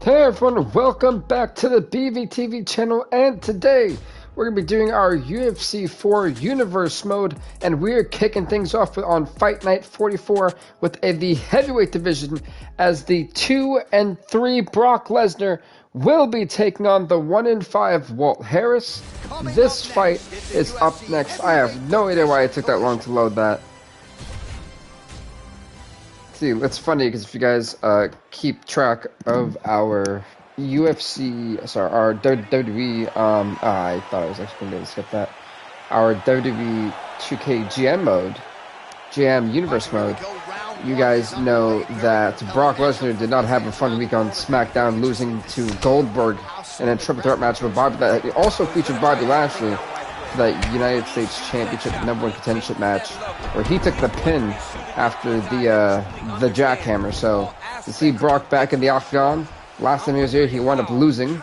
Hey everyone, welcome back to the BVTV channel, and today we're going to be doing our UFC 4 Universe mode, and we're kicking things off on Fight Night 44 with the heavyweight division, as the 2 and 3 Brock Lesnar will be taking on the 1 and 5 Walt Harris. This fight is up next. I have no idea why it took that long to load that. See, it's funny because if you guys keep track of our UFC, sorry, our WWE, I thought I was actually going to be able to skip that. Our WWE 2K GM mode, GM Universe mode, you guys know that Brock Lesnar did not have a fun week on SmackDown, losing to Goldberg in a triple threat match with Bobby. That also featured Bobby Lashley for that United States Championship #1 contendership match, where he took the pin after the jackhammer. So to see Brock back in the octagon, last time he was here, he wound up losing.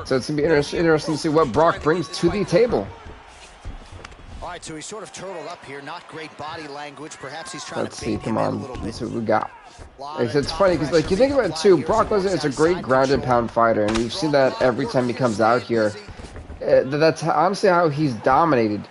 So it's gonna be interesting to see what Brock brings to the table. All right, so he's sort of turtled up here. Not great body language. Perhaps he's trying Let's to see. bait Come him in on. a little bit. Let's see what we got. It's funny because, like, you think about it too. Brock Lesnar is a great ground and pound fighter, and we've seen that every time he comes out here. That's honestly how he's dominated.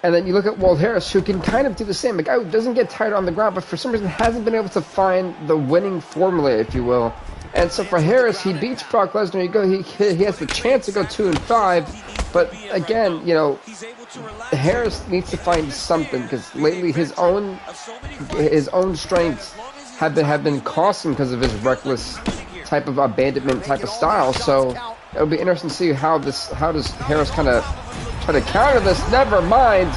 And then you look at Walt Harris, who can kind of do the same. The guy who doesn't get tired on the ground, but for some reason hasn't been able to find the winning formula, if you will. And so for Harris, he beats Brock Lesnar. He has the chance to go 2 and 5, but again, you know, Harris needs to find something, because lately his own strengths have been costing because of his reckless type of abandonment type of style. So it'll be interesting to see how does Harris kind of try to counter this. Never mind.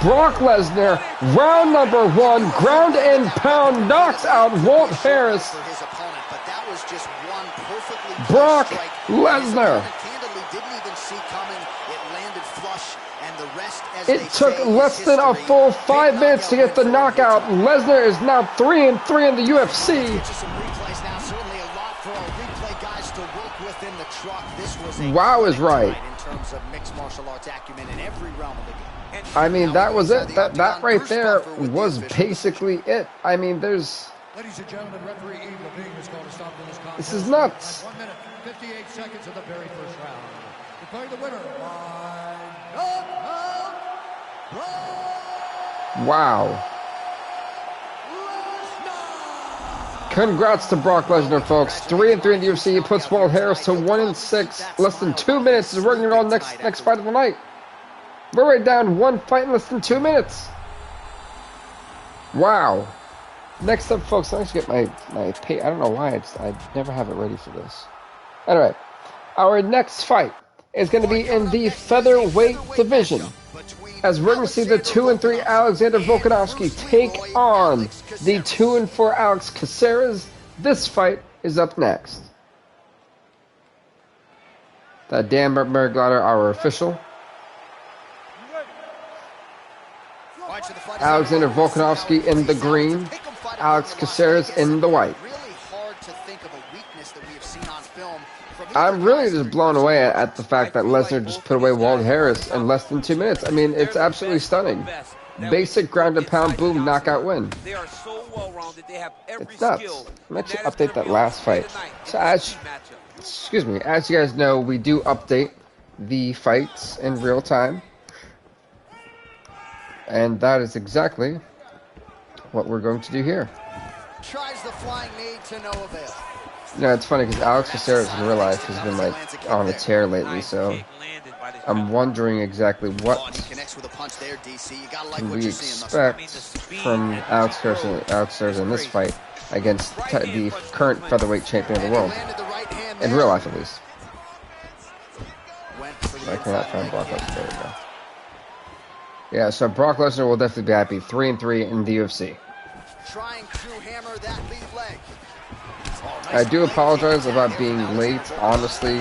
Brock Lesnar, round number 1, ground and pound, knocks out Walt Harris. Brock Lesnar. It took less than a full 5 minutes to get the knockout. Lesnar is now 3 and 3 in the UFC. Wow is right. I mean, that was it. That right there was basically it. I mean, there's... Ladies and gentlemen, referee Eve Levine is going to stop this contest. This is nuts. 1 minute, 58 seconds of the very first round. Declaring the winner by knockout. Wow. Congrats to Brock Lesnar, folks. 3 and 3 in the UFC. He puts Walt Harris to 1 and 6. Less than 2 minutes is working on next fight of the night. We're right down 1 fight in less than 2 minutes. Wow. Next up, folks, I actually get my pay. I don't know why I never have it ready for this. Anyway, our next fight is going to be in the featherweight division, as we're going to see the 2 and 3 Alexander Volkanovski take on the 2 and 4 Alex Caceres. This fight is up next. That Dan Merglader, our official. Alexander Volkanovski in the green, Alex Caceres in the white. I'm really just blown away at the fact that Lesnar just put away Walt Harris in less than 2 minutes. I mean, it's absolutely stunning. Basic ground and pound, boom, knockout win. It's nuts. Let's update that last fight. So as you guys know, we do update the fights in real time. And that is exactly what we're going to do here. Tries the flying knee to no avail. You know, it's funny because Alex Caceres in real life has been like on a tear lately, so I'm wondering exactly what can we expect from Alex Caceres in this fight against the current featherweight champion of the world, in real life at least. I cannot find Brock Lesnar. There we go. Yeah, so Brock Lesnar will definitely be happy. 3 and 3 in the UFC. Trying to hammer that lead leg. I do apologize about being late, honestly.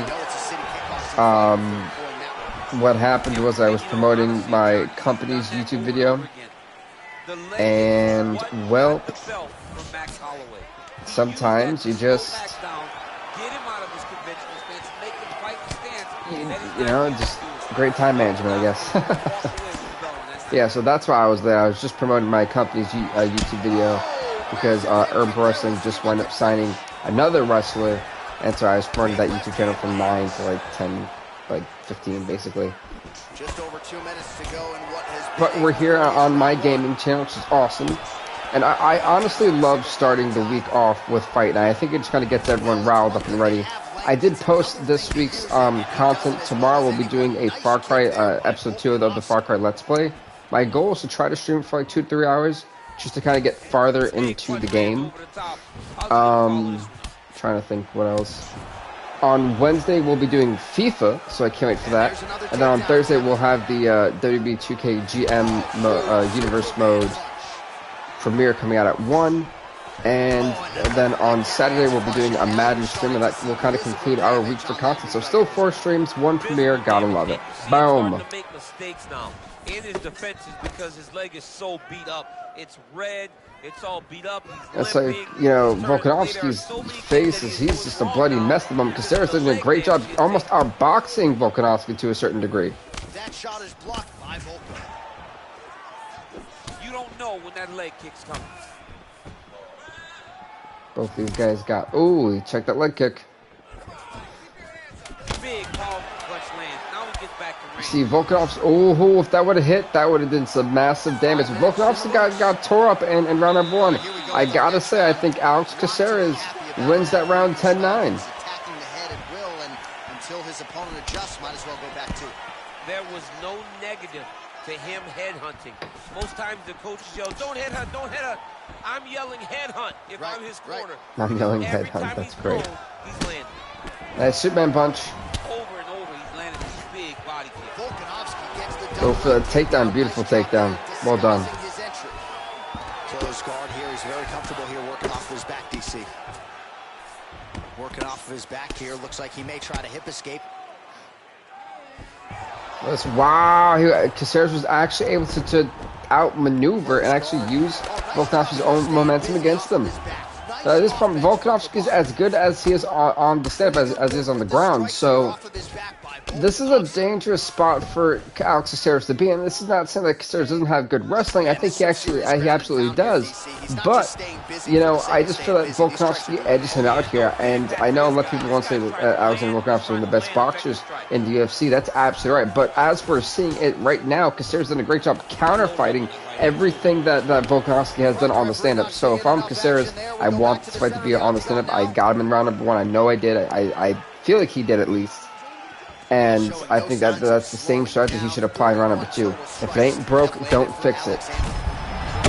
What happened was I was promoting my company's YouTube video, and, well, sometimes you just, you know, just great time management, I guess. Yeah, so that's why I was there. I was just promoting my company's YouTube video because Urban Wrestling just wound up signing another wrestler. And so I was promoting that YouTube channel from 9 to like 10, like 15 basically. Just over 2 minutes to go in what has been. But we're here on my gaming channel, which is awesome. And I honestly love starting the week off with Fight Night. I think it just kind of gets everyone riled up and ready. I did post this week's content. Tomorrow we'll be doing a Far Cry, episode 2 of the Far Cry Let's Play. My goal is to try to stream for like 2 to 3 hours, just to kind of get farther into the game. Trying to think what else. On Wednesday we'll be doing FIFA, so I can't wait for that. And then on Thursday we'll have the WB 2K GM Universe Mode premiere coming out at 1. And then on Saturday we'll be doing a Madden stream, and that will kind of conclude our week for content. So still 4 streams, 1 premiere, gotta love it. Boom. In his defense is because his leg is so beat up. It's red. It's all beat up. It's like, you know, Volkanovski's face is, he's just a bloody mess at the moment. CACERES doing a great job almost outboxing Volkanovski to a certain degree. That shot is blocked by Volkan. You don't know when that leg kick's coming. Both these guys got, ooh, check that leg kick. Big powerful clutch lands. Now he gets back to ring. See, Volkanovski, oh, if that would have hit, that would have done some massive damage. Volkanovski got tore up in round number 1. I gotta say, I think Alex CACERES wins that round 10-9. Attacking the head at will, and until his opponent adjusts, might as well go back to it. There was no negative to him headhunting. Most times the coaches yell, don't headhunt, don't headhunt. I'm yelling headhunt if I'm his corner. I'm yelling Every headhunt, time that's he's great. thrown, he's landing. Nice Superman punch. Over and over, he's landing these big body kicks. Volkanovski gets the Go for the takedown, beautiful takedown. Well done. Close guard here, he's very comfortable here working off of his back, DC. Working off of his back here, looks like he may try to hip escape. Wow, CACERES was actually able to outmaneuver and actually use Volkanovski's own momentum against them. This problem, Volkanovski is as good as he is on the stand as he is on the ground, so this is a dangerous spot for Alex CACERES to be in. This is not saying that CACERES doesn't have good wrestling. I think he absolutely does. But, you know, I just feel that Volkanovski edges him out here, and I know a lot of people won't say that Alexander Volkanovski is one of the best boxers in the UFC. That's absolutely right. But as we're seeing it right now, CACERES done a great job counter-fighting everything that Volkanovski has done on the stand-up. So if I'm CACERES, I want this fight to be on the stand-up. I got him in round number 1. I know I did. I feel like he did at least. And I think that's the same strategy he should apply in round number 2. If it ain't broke, don't fix it.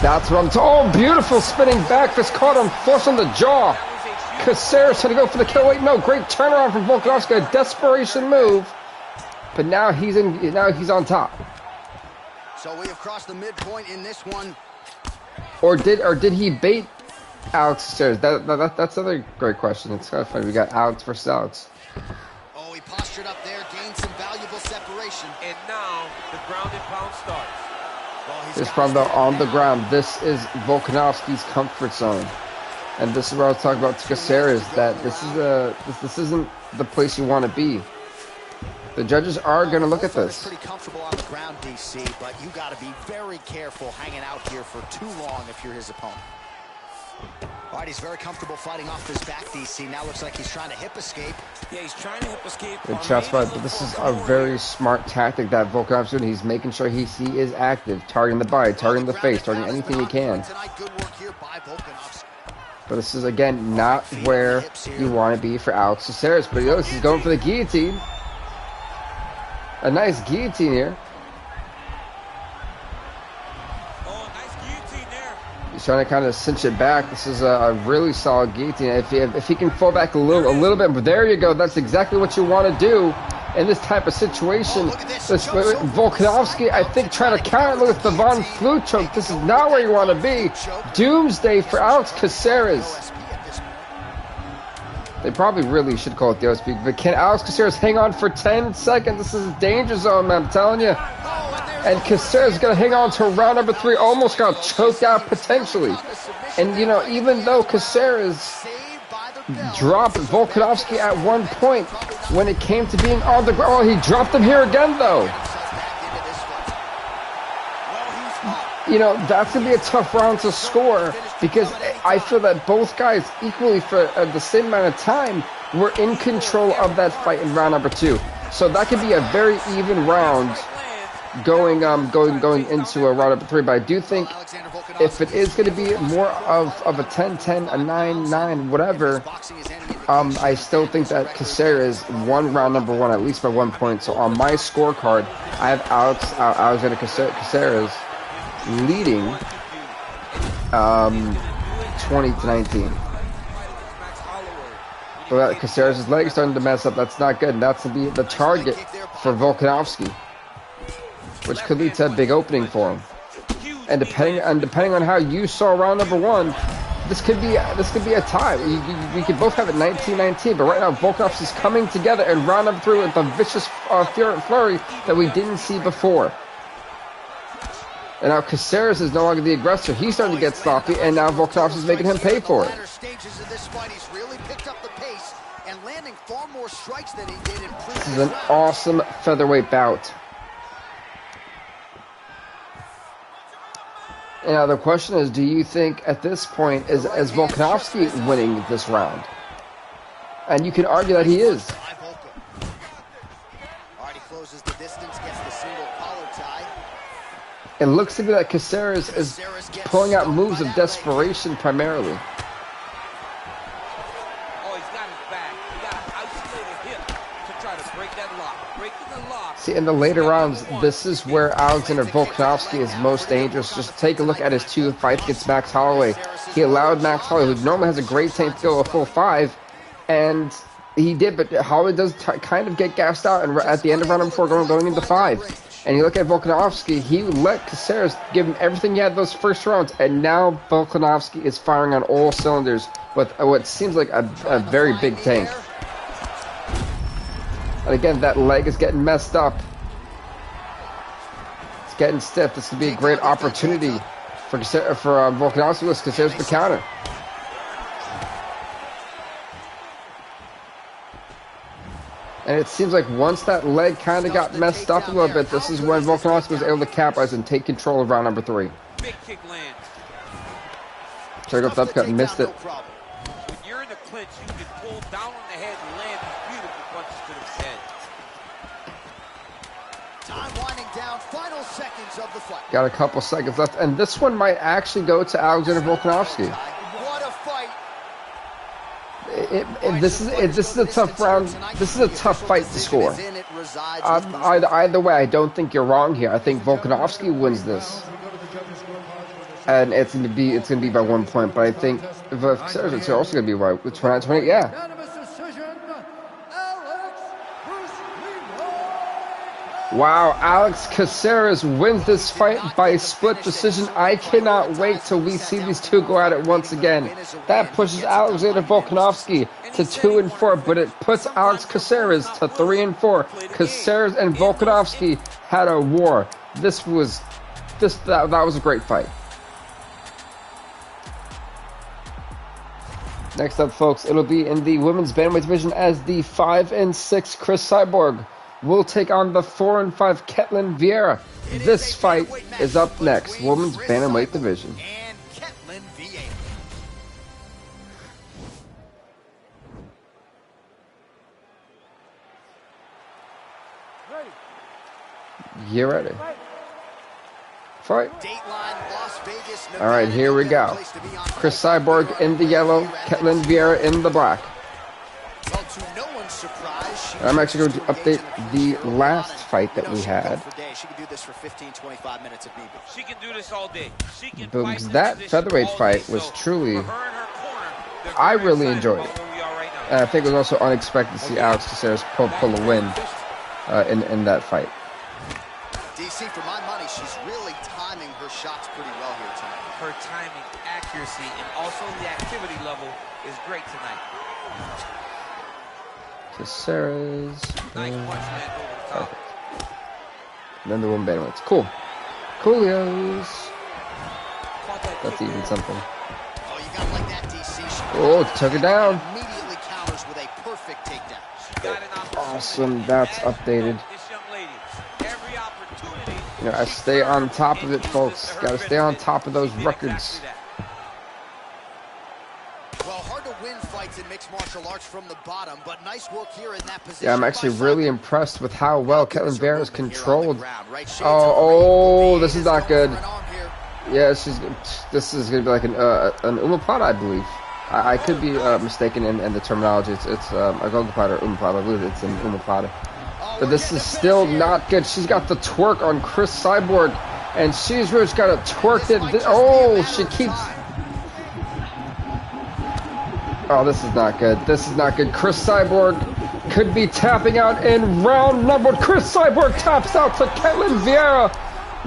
That's what I'm talking. Oh, beautiful spinning back fist, caught him flush on the jaw. CACERES trying to go for the kill. Wait, no, great turnaround from Volkanovski, a desperation move. But now he's on top. So we have crossed the midpoint in this one. Or did he bait Alex CACERES? That's another great question. It's kind of funny. We got Alex versus Alex. Oh, he postured up there, gained some valuable separation. And now the ground and pound starts. Well, This problem though on the ground. This is Volkanovski's comfort zone, and this is what I was talking about to CACERES. That this isn't the place you want to be. The judges are going to look at this. Pretty comfortable on the ground, DC, but you got to be very careful hanging out here for too long if you're his opponent. All right, he's very comfortable fighting off his back, DC. Now looks like he's trying to hip escape. Yeah, he's trying to hip escape. Good shots fired, but this is a very smart tactic that Volkanovski's doing. He's making sure he is active, targeting the body, targeting the face, targeting anything he can. But this is, again, not where you want to be for Alex CACERES. But he's going for the guillotine. A nice guillotine here. Oh, nice guillotine there. He's trying to kind of cinch it back. This is a really solid guillotine. If he can fall back a little bit, but there you go. That's exactly what you want to do in this type of situation. Volkanovski, I think, trying to counter. Look at the Von Flue choke. This is not where you want to be. Doomsday for Alex CACERES. They probably really should call it the OSP, but can Alex CACERES hang on for 10 seconds? This is a danger zone, man, I'm telling you. And CACERES is going to hang on to round number 3, almost got choked out potentially. And, you know, even though CACERES dropped Volkanovski at one point when it came to being on the ground, he dropped him here again, though. you know, that's going to be a tough round to score because I feel that both guys equally for the same amount of time were in control of that fight in round number 2. So that could be a very even round going into a round number 3. But I do think if it is going to be more of a 10-10, a 9-9, whatever, I still think that CACERES won round number 1 at least by 1 point. So on my scorecard, I have Alexander CACERES leading 20-19. But CACERES' leg starting to mess up. That's not good. And that's to be the target for Volkanovski, which could lead to a big opening for him. And depending on how you saw round number 1, this could be a tie. We could both have it 19-19. But right now, Volkanovski's coming together in round number 3 with a vicious flurry that we didn't see before. And now CACERES is no longer the aggressor. He's starting to get sloppy, and now Volkanovski's making him pay for it. This is an awesome featherweight bout. And now the question is, do you think at this point is Volkanovski winning this round? And you can argue that he is. It looks to be that CACERES is pulling out moves of desperation primarily. Oh, he's got his back. He got an isolated hip to try to break that lock. Breaking the lock. See, in the later rounds, this is where Alexander Volkanovski is most dangerous. Just take a look at his 2 fights against Max Holloway. He allowed Max Holloway, who normally has a great tank, to go a full 5, and he did, but Holloway does kind of get gassed out, and at the end of round number 4, going into 5. And you look at Volkanovski, he let CACERES give him everything he had those first rounds, and now Volkanovski is firing on all cylinders with what seems like a very big tank. And again, that leg is getting messed up. It's getting stiff. This could be a great opportunity for Volkanovski with CACERES to counter. And it seems like once that leg kind of got messed up a little bit, this is when Volkanovski was able to capitalize and take control of round number 3. Big kick lands. Check out the upcut, missed it. When you're in the clinch, you can pull down on the head and land these beautiful punches to the head. Time winding down, final seconds of the fight. Got a couple seconds left, and this one might actually go to Alexander Volkanovski. What a fight! This is a tough round. This is a tough fight to score. Either way, I don't think you're wrong here. I think Volkanovski wins this, and it's gonna be by 1 point. But I think CACERES, it's also gonna be by 20. Yeah. Wow, Alex CACERES wins this fight by split decision. I cannot wait till we see these two go at it once again. That pushes Alexander Volkanovski to 2-4, but it puts Alex CACERES to 3-4. CACERES and Volkanovski had a war. That was a great fight. Next up, folks, it'll be in the women's bantamweight division as the 5-6 Chris Cyborg will take on the 4-5 Ketlen VIEIRA. This fight is up next, women's bantamweight division. You ready? Fight. All right, here we go. Chris Cyborg in the yellow, Ketlen VIEIRA in the black. I'm actually going to update the last fight that we had. She can do this for 15-25 minutes if need be. She can do this all day. Because that featherweight fight was truly, I really enjoyed it. And I think it was also unexpected to see Alex CACERES pull a win in that fight. DC, for my money, she's really timing her shots pretty well here tonight. Her timing, accuracy, and also the activity level is great tonight. CACERES. Nice punch land over the top. And then the woman bantamweights. Cool. Coolios. That's even something. Oh, you gotta like that, DC. Oh, took it down. Immediately counters with a perfect takedown. Awesome. That's updated. This young lady, every opportunity You know, I stay on top of it, folks. Gotta stay on top of those records. Well, hard to win fights in mixed martial arts from the bottom, but nice work here in that position. Yeah, I'm actually really impressed with how well Ketlen Vieira is controlled. Oh, this is not good. Yeah, this is gonna be like an omoplata, I believe. I could be mistaken in the terminology. It's a gogoplata or omoplata. I believe it's an omoplata. But this is still not good. She's got the twerk on Chris Cyborg, and she's really got to twerk it. Oh, she keeps. Oh, this is not good. This is not good. Chris Cyborg could be tapping out in round number. Chris Cyborg taps out to Ketlen Vieira.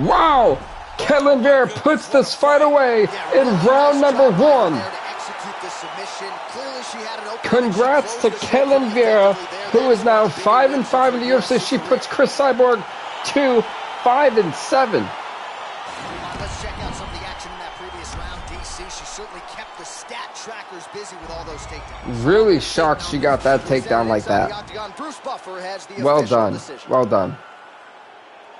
Wow! Ketlen Vieira puts this fight away in round number 1. Congrats to Ketlen Vieira, who is now 5-5 in the UFC. She puts Chris Cyborg to 5-7. Let's check out some of the action in that previous round. DC, she certainly kept the stat trackers busy with all those takedowns. Really shocked she got that takedown like that. Well done. Well done.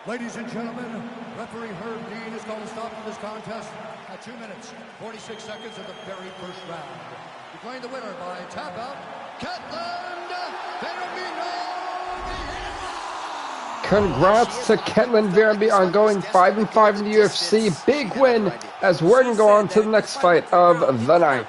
Ladies and gentlemen, referee Herb Dean is going to stop this contest at 2 minutes, 46 seconds of the very first round. Declaring the winner by tap out, Ketlen Vieira. Congrats to Ketlen Vieira on going 5-5 in the UFC. Big win as we're going to go on to the next fight of the night.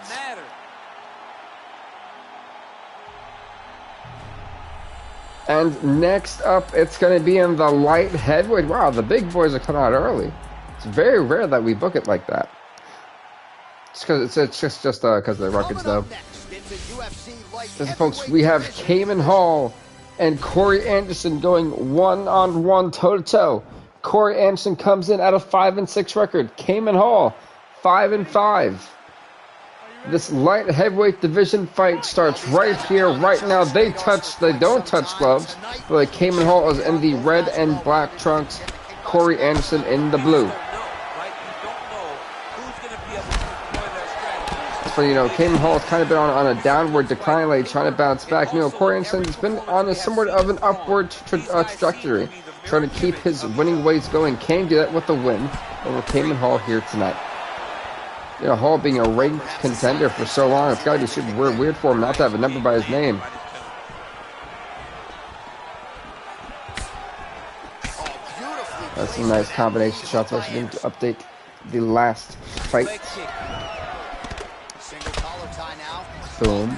And next up, it's going to be in the light heavyweight. Wow, the big boys are coming out early. It's very rare that we book it like that. It's just because of the records, though. Listen, folks, we have Cayman Hall and Corey Anderson going 1-on-1 toe-to-toe. Corey Anderson comes in at a 5-6 record. Cayman Hall 5-5. This light heavyweight division fight starts right here, right now. They don't touch gloves. But Cayman Hall is in the red and black trunks. Corey Anderson in the blue. So, you know, Cayman Hall has kind of been on a downward decline lately, trying to bounce back. You know, Corey Anderson's been on a somewhat of an upward trajectory, trying to keep his winning ways going. Can do that with a win over Cayman Hall here tonight. You know, Hall being a ranked contender for so long, it's got to be super weird for him not to have a number by his name. That's some nice combination shots. Also going to update the last fight. Boom.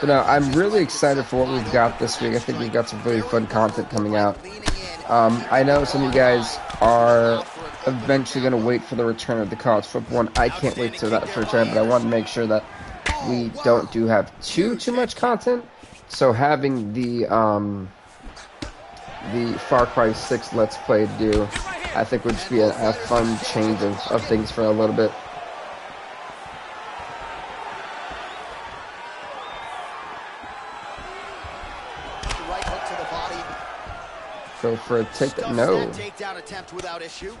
But no, I'm really excited for what we've got this week. I think we've got some really fun content coming out. I know some of you guys are eventually going to wait for the return of the college football one. I can't wait for that for return, but I want to make sure that we don't have too much content. So having the Far Cry 6 Let's Play to do, I think would just be a fun change of things for a little bit. Go for a takedown. No. Takedown attempt without issue.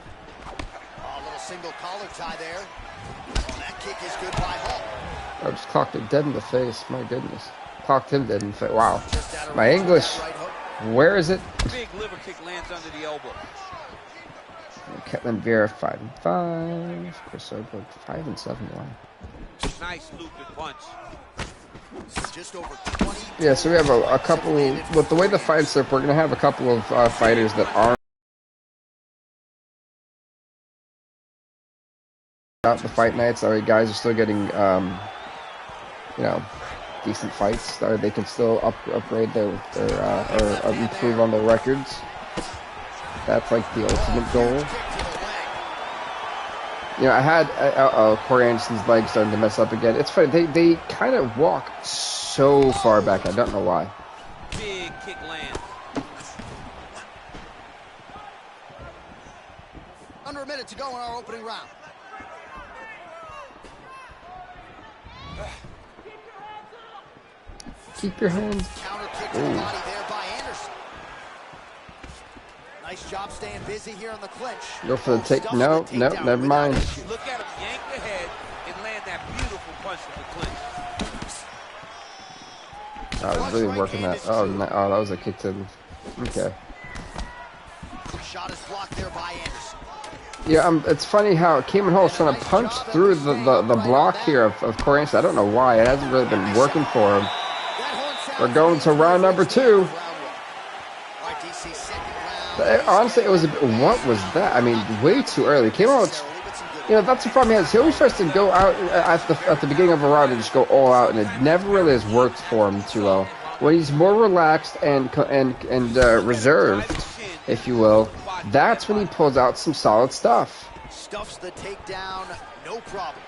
A little single collar tie there. Oh, that kick is good by Hall. I just clocked it dead in the face. My goodness. Clocked him dead in the face. Wow. My English. Where is it? Big liver kick lands under the elbow. Ketlen Vieira 5-5. Chris Cyborg 5-7. Wow. Nice looping punch. Just over 20. Yeah, so we have a couple. With the way the fights are, we're gonna have a couple of fighters that aren't out the fight nights. Our guys are still getting, you know, decent fights. They can still upgrade their or improve on their records. That's like the ultimate goal. You know, I had Corey Anderson's legs starting to mess up again. It's funny, they kind of walk so far back. I don't know why. Big kick land. Under a minute to go in our opening round. Keep your hands. Counter kick to the body there by Anderson. Nice job staying busy here on the clinch. Go for the take. No, never mind. Look at him yank the head and land that beautiful punch with the clinch. I was really working that. Oh, that was a kick to. Okay. Shot is block there by Anderson. Yeah, it's funny how Cayman Hall is trying to punch through the block here of Corey Anderson. I don't know why. It hasn't really been working for him. We're going to round number 2. Honestly, it was a bit, what was that? I mean, way too early. Came out, you know, that's the problem he has. He always tries to go out at the beginning of a round and just go all out, and it never really has worked for him too well. When he's more relaxed and reserved, if you will, that's when he pulls out some solid stuff. Stuffs the takedown, no problem.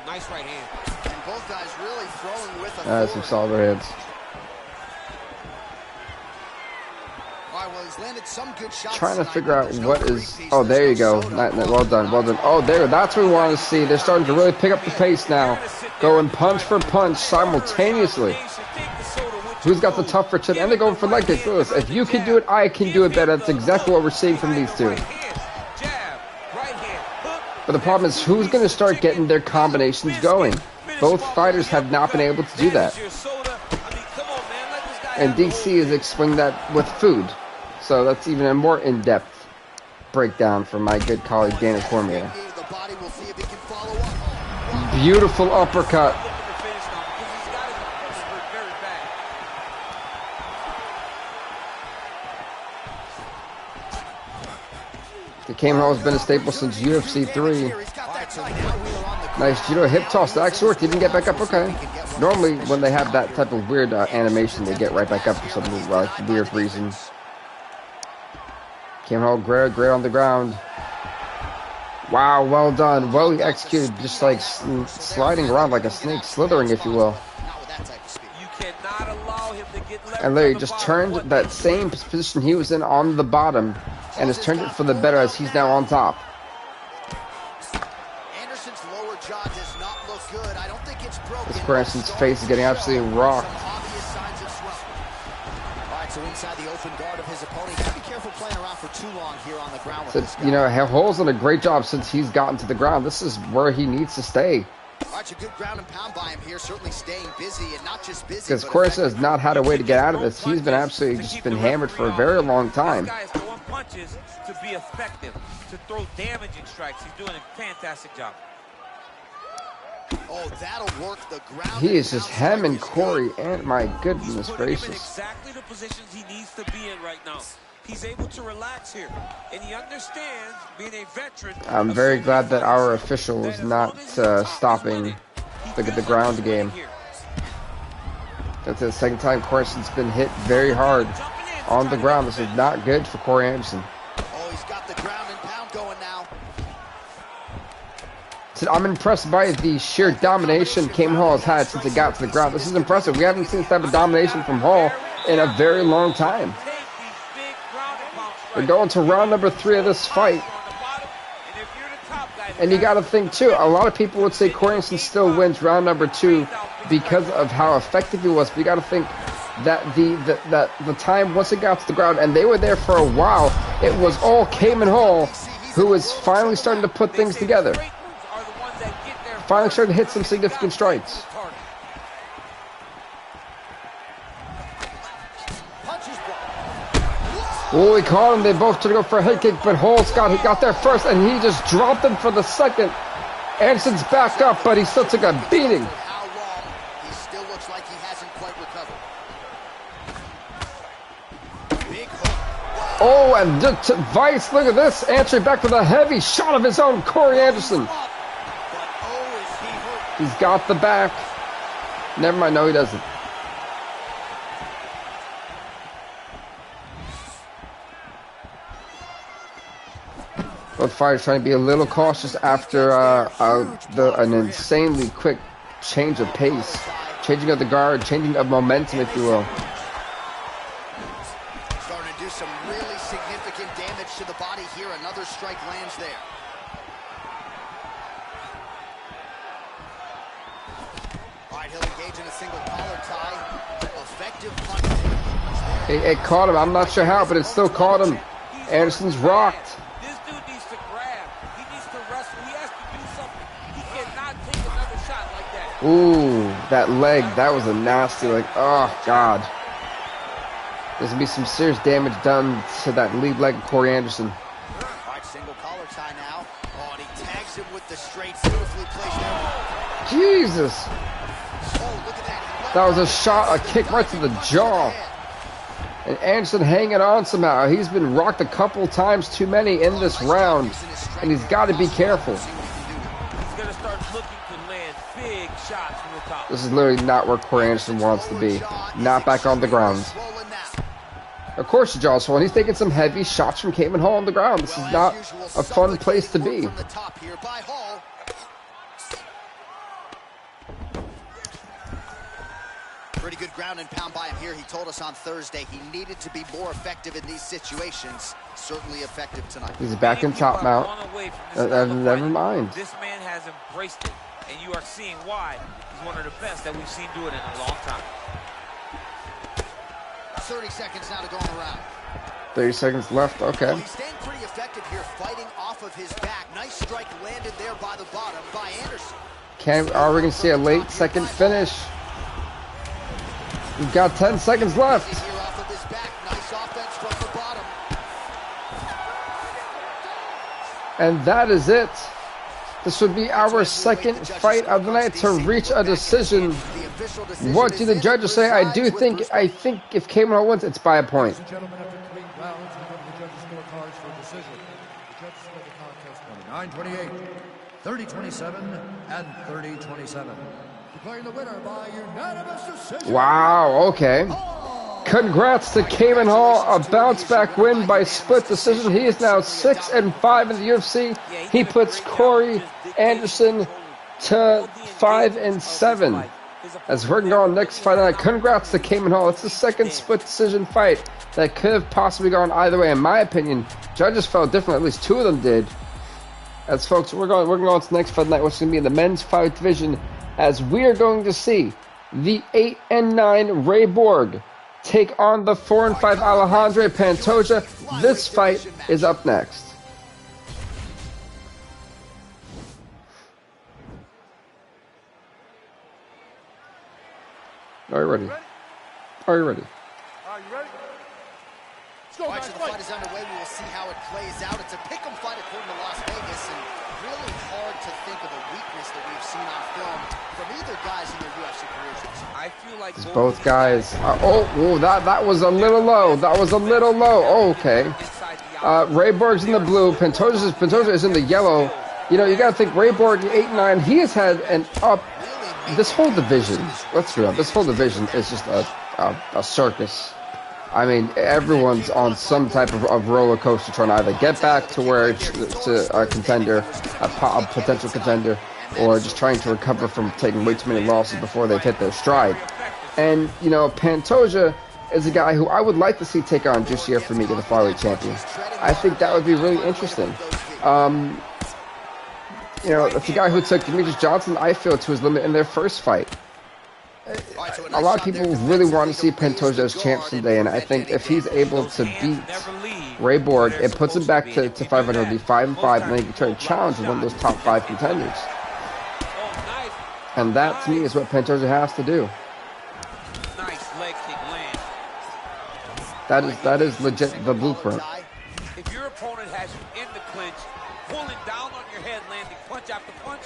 Nice right hand. And both guys really throwing with authority. Some solid hands. All right, well, he's landed some good shots. Trying to figure out what is. Oh, there you go. Well done, well done. Oh, there. That's what we want to see. They're starting to really pick up the pace now, going punch for punch simultaneously. Who's got the tougher chin? And they're going for leg kicks. Listen, if you can do it, I can do it better. That's exactly what we're seeing from these two. But the problem is, who's going to start getting their combinations going? Both fighters have not been able to do that. And DC is explaining that with food. So that's even a more in-depth breakdown from my good colleague Dana Cormier. Beautiful uppercut. The Cayman Hall has been a staple since UFC 3. Nice judo hip toss. That actually worked. He didn't get back up. Okay. Normally, when they have that type of weird animation, they get right back up for some weird reason. Cayman Hall great on the ground. Wow, well done. Well executed. Just like sliding around like a snake, slithering, if you will. And Larry just turned that same position he was in on the bottom and has turned it for the better as he's now on top. Anderson's lower jaw does not look good. I don't think it's broken. This Branson's face is getting absolutely rocked. Alright, so inside the open guard of his opponent. Gotta be careful playing around for too long here on the ground with this guy. You know, Hall's done a great job since he's gotten to the ground. This is where he needs to stay. Alright, a good ground and pound by him here, certainly staying busy and not just busy. Because Corey has not had a way to get out of this. He's been absolutely just been hammered for a very long time. Punches to be effective, to throw damaging strikes. He's doing a fantastic job. Oh, that'll work the ground. He is just hemming Corey, and my goodness gracious. Exactly the positions he needs to be in right now. He's able to relax here, and he understands being a veteran. I'm very glad that our official is not stopping the ground game. That's the second time Corey's been hit very hard on the ground. This is not good for Corey Anderson. Oh, he's got the ground and pound going now. I'm impressed by the sheer domination Cayman Hall has had since it got to the ground. This is impressive. We haven't seen this type of domination from Hall in a very long time. We're going to round number 3 of this fight. And you got to think, too, a lot of people would say Corey Anderson still wins round number 2 because of how effective he was. But you got to think that the time once it got to the ground, and they were there for a while, it was all Cayman Hall who was finally starting to put things together. Finally starting to hit some significant strikes. Oh, he caught him. They both tried to go for a head kick, but Hall got there first, and he just dropped him for the second. Anderson's back up, but he still took a beating. How long? He still looks like he hasn't quite recovered. Big hook. Oh, and Vice, look at this, answering back with a heavy shot of his own, Corey Anderson. He's got the back. Never mind, no, he doesn't. Both fighters trying to be a little cautious after an insanely quick change of pace, changing of the guard, changing of momentum, if you will. Starting to do some really significant damage to the body here. Another strike lands there. All right, he'll engage in a single collar tie. Effective punch. It caught him. I'm not sure how, but it still caught him. Anderson's rocked. Ooh, that leg, that was a nasty leg. Oh, God. There's going to be some serious damage done to that lead leg of Corey Anderson. All right, single collar tie now. Oh, and he tags him with the straight, beautifully placed there. Jesus. Oh, look at that. That was a shot, a kick right to the jaw. And Anderson hanging on somehow. He's been rocked a couple times too many in this round. And he's got to be careful. He's going to start looking to land big shots from the top. This is literally not where Corey Anderson wants to be. Not back on the ground. Of course, the jaw's swollen. He's taking some heavy shots from Cayman Hall on the ground. This is not a fun place to be. Pretty good ground and pound by him here. He told us on Thursday he needed to be more effective in these situations. Certainly effective tonight. He's back in top mount. Never mind. This man has embraced it, and you are seeing why he's one of the best that we've seen do it in a long time. 30 seconds now to go on the round. 30 seconds left, okay. Well, he's staying pretty effective here, fighting off of his back. Nice strike landed there by the bottom by Anderson. Are we going to see a late second finish? We've got 10 seconds left. Here off of his back. Nice offense from the bottom. And that is it. This would be our second fight of the night to reach a decision. What do the judges say? I think if Cayman Hall wins, it's by a point. Ladies and gentlemen, after 3 rounds, we go to the judges' scorecards for a decision. The judges score the contest 29-28, 30-27, and 30-27. Declaring the winner by unanimous decision. Wow, okay. Congrats to Cayman Hall, a bounce-back win by split decision. He is now 6-5 in the UFC. He puts Corey Anderson to 5-7. As we're going on next fight night, congrats to Cayman Hall. It's the second split decision fight that could have possibly gone either way. In my opinion, judges felt different. At least 2 of them did. As folks, we're going on to the next fight night, which is going to be in the men's fight division. As we are going to see the 8-9 Ray Borg take on the 4-5 Alejandro Pantoja. This fight is up next. Are you ready? Are you ready? Are you ready? All right, so the fight is underway. We will see how it plays out. It's a pick'em fight according to Las Vegas, and really hard to think of a weakness that we've seen on film from either guys in their UFC careers. I feel like both guys. That was a little low. That was a little low. Oh, okay. Ray Borg's in the blue. Pantoja is in the yellow. You know, you got to think Ray Borg 8-9. He has had an up. This whole division. Let's be honest. This whole division is just a circus. I mean, everyone's on some type of roller coaster trying to either get back to where to a contender, a potential contender, or just trying to recover from taking way too many losses before they've hit their stride. And, you know, Pantoja is a guy who I would like to see take on Jussier Formiga, the flyweight champion. I think that would be really interesting. You know, it's a guy who took Demetrius Johnson, I feel, to his limit in their first fight. A lot of people really want to see Pantoja as champ someday, and I think if he's able to beat Ray Borg, it puts him back to 500, be 5-5, and then he can try to challenge one of those top 5 contenders. And that, to me, is what Pantoja has to do. Nice leg kick land. That is legit the blueprint. If your opponent has you in the clinch, pulling down on your head, landing punch after punch,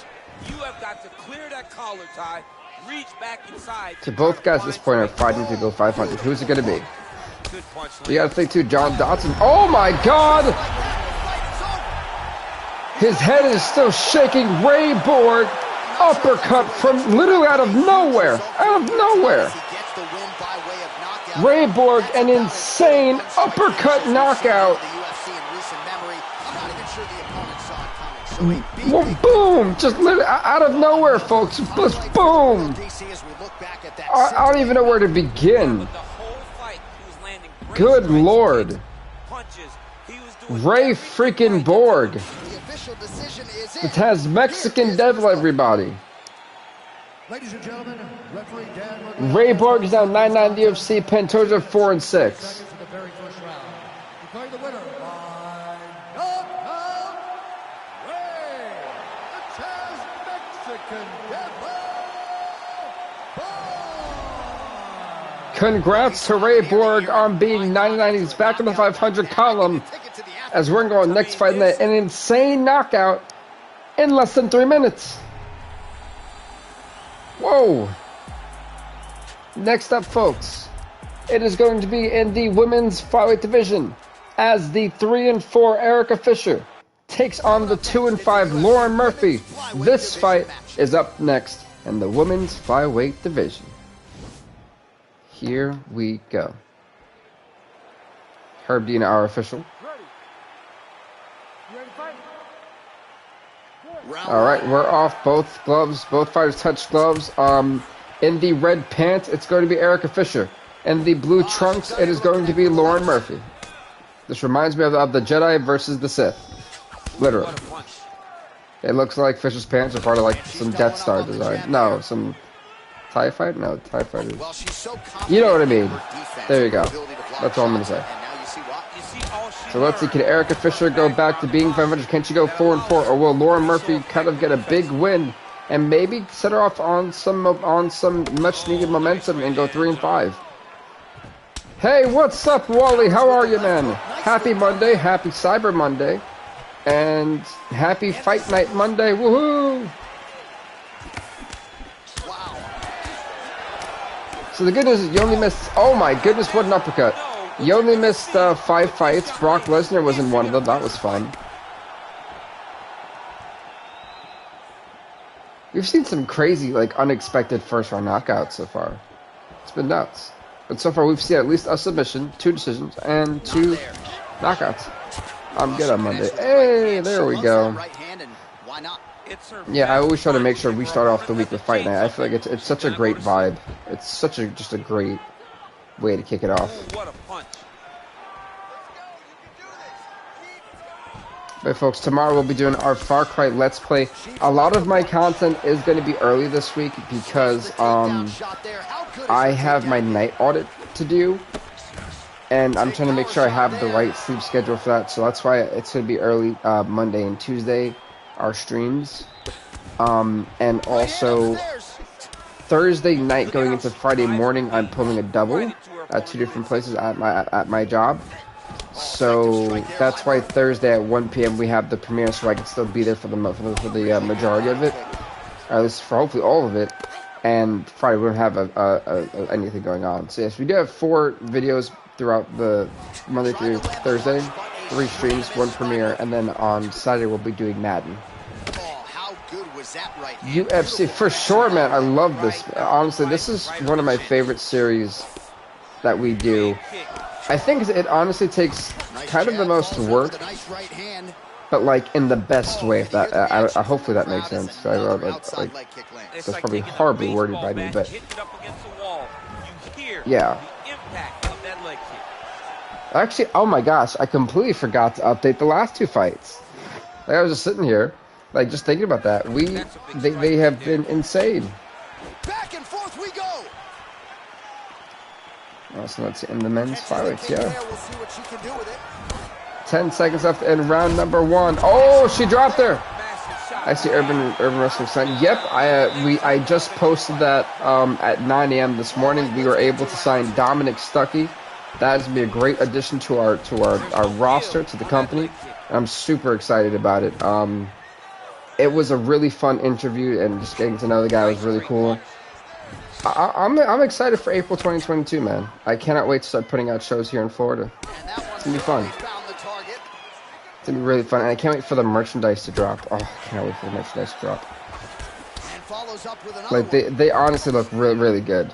you have got to clear that collar tie, reach back inside. So both guys at this point are fighting to go 500. Who's it going to be? You got to think too, John Dodson. Oh my God! His head is still shaking. Ray Borg, uppercut from literally out of nowhere. Out of nowhere. Ray Borg, an insane uppercut knockout. Well, boom! Just literally out of nowhere, folks. Just boom! I don't even know where to begin. Good Lord. Ray freaking Borg. The Mexican devil, everybody. Ladies and gentlemen, referee Dan Ray Borg is now 9-9 in the UFC. Pantoja 4-6. the very first round. Declaring the winner by knockout, Ray, the Mexican devil, Borg. Congrats to Ray Borg on being 99. He's back in the 500 column as we're going next fight night. An insane knockout in less than 3 minutes. Whoa. Next up, folks, it is going to be in the women's flyweight division as the 3-4 Erica Fischer takes on the 2-5 Lauren Murphy. This fight is up next in the women's flyweight division. Here we go. Herb Dean, our official. All right, we're off. Both gloves, both fighters touch gloves. In the red pants, it's going to be Erica Fischer. In the blue trunks, it is going to be Lauren Murphy. This reminds me of the Jedi versus the Sith. Literally. It looks like Fischer's pants are part of like some Death Star design. No, some TIE fighter? No, TIE fighter. You know what I mean. There you go. That's all I'm going to say. So let's see, can Erica Fischer go back to being 500? Can she go 4-4? Or will Lauren Murphy kind of get a big win and maybe set her off on some much needed momentum and go 3-5? Hey, what's up, Wally? How are you, man? Happy Monday, happy Cyber Monday, and happy Fight Night Monday. Woohoo! So the good news is you only missed, oh my goodness, what an uppercut. You only missed 5 fights. Brock Lesnar was in one of them. That was fun. We've seen some crazy, like, unexpected first-round knockouts so far. It's been nuts. But so far, we've seen at least a submission, 2 decisions, and 2 knockouts. I'm good on Monday. Hey, there we go. Yeah, I always try to make sure we start off the week with Fight Night. I feel like it's such a great vibe. It's such a just a great way to kick it off. But folks, tomorrow we'll be doing our Far Cry Let's Play. A lot of my content is going to be early this week because I have my night audit to do. And I'm trying to make sure I have the right sleep schedule for that. So that's why it's going to be early Monday and Tuesday, our streams. And also Thursday night going into Friday morning, I'm pulling a double at 2 different places at my job. So that's why Thursday at 1 p.m. we have the premiere, so I can still be there for the majority of it, or at least for hopefully all of it. And Friday we don't have anything going on. So yes, we do have 4 videos throughout the Monday through Thursday, 3 streams, 1 premiere, and then on Saturday we'll be doing Madden. UFC for sure, man. I love this. Honestly, this is one of my favorite series that we do. I think it honestly takes kind of the most work, but like in the best way. If that, hopefully that makes sense. That's probably horribly worded by me, but yeah. Actually, oh my gosh, I completely forgot to update the last 2 fights. Like I was just sitting here, like just thinking about that. They have been insane. Back and forth we go. So let's see, in the men's fights, yeah. 10 seconds left in round number 1. Oh, she dropped her. I see Urban Wrestling sign. Yep, I just posted that at 9 a.m. this morning. We were able to sign Dominic Stuckey. That is going to be a great addition to our roster, to the company. I'm super excited about it. It was a really fun interview, and just getting to know the guy was really cool. I'm excited for April 2022, man. I cannot wait to start putting out shows here in Florida. It's gonna be fun. It's gonna be really fun, and I can't wait for the merchandise to drop. Oh, I cannot wait for the merchandise to drop. Like they honestly look really, really good.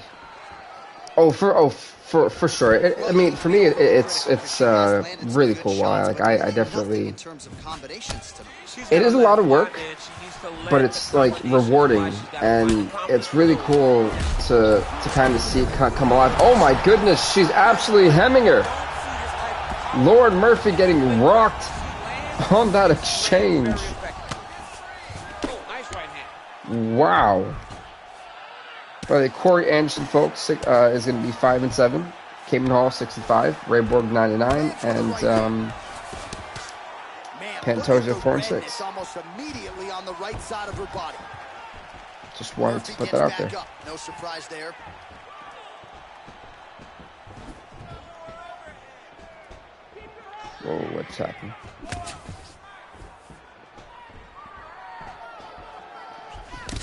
For sure. I mean, for me, it's really cool. Like I definitely. It is a lot of work, but it's like rewarding, and it's really cool to kind of see it come alive. Oh my goodness, she's absolutely hemming her. Lauren Murphy getting rocked on that exchange. Wow. By the Corey Anderson, folks, is going to be 5-7. Cayman Hall 6-5. Ray Borg 9-9, and Pantoja 4-6. Almost immediately on the right side of her body. Just wanted to put that out there. No surprise there. Oh, what's happening?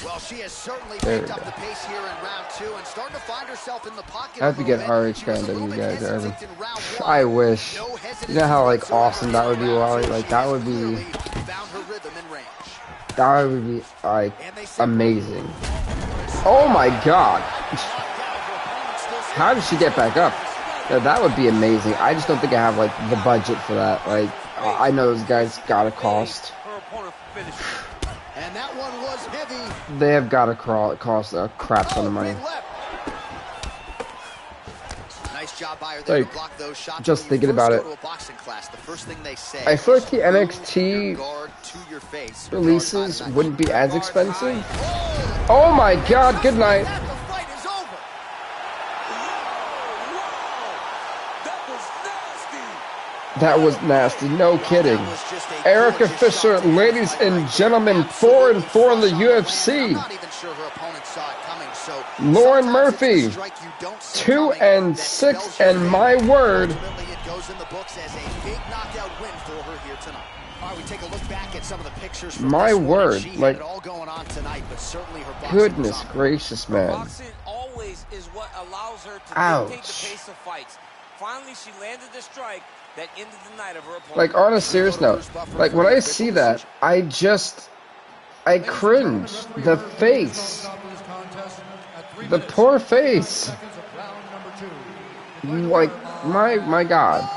Well, she has certainly picked up the pace here in round 2 and starting to find herself in the pocket. I have to get RH ground on you guys, Irvin. I wish. You know how like awesome that would be, Wally? Like that would be like amazing. Oh my god. How did she get back up? Yeah, that would be amazing. I just don't think I have like the budget for that. Like I know those guys gotta cost. And that one was heavy. They have gotta cost a crap ton of money. Nice job by her there to block those shots. Just thinking about it. I feel like the NXT releases wouldn't be as expensive. Oh my god, good night. That was nasty, no kidding. Erica Fisher, ladies and gentlemen, 4-4 in the UFC. Lauren Murphy, 2-6, and my word. My word, like, goodness gracious, man. Ouch. Finally, she landed the strike that ended the night of her opponent. Like, on a serious note, like, when I see that, I cringe. The face. The poor face. Like, my God.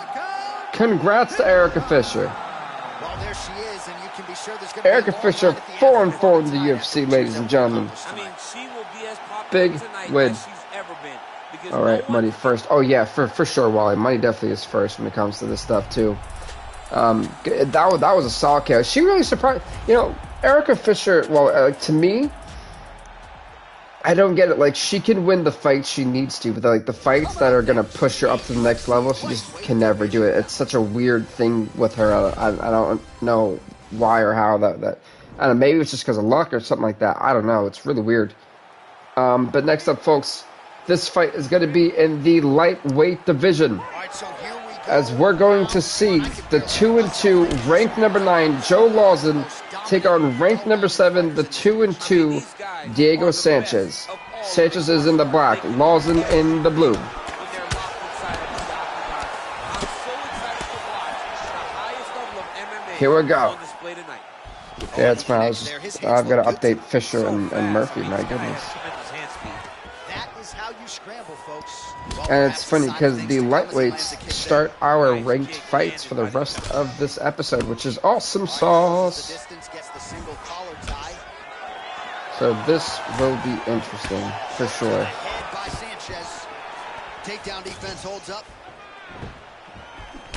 Congrats to Erica Fisher. Erica Fisher, 4-4 in the UFC, ladies and gentlemen. Big win. All right, money first. Oh yeah, for sure, Wally. Money definitely is first when it comes to this stuff too. That was a solid KO. She really surprised. You know, Erica Fisher. Well, to me, I don't get it. Like, she can win the fights she needs to, but like the fights that are gonna push her up to the next level, she just can never do it. It's such a weird thing with her. I don't know why or how that. I don't know. Maybe it's just because of luck or something like that. I don't know. It's really weird. But next up, folks. This fight is going to be in the lightweight division, as we're going to see the 2-2 ranked number 9 Joe Lawson take on ranked number 7 the 2-2 Diego Sanchez. Sanchez is in the black, Lawson in the blue. Here we go. Yeah, it's fine. I've got to update Fisher and Murphy. My goodness. And it's funny because the lightweights start our ranked fights for the rest of this episode, which is awesome sauce. So this will be interesting for sure. Takedown defense holds up.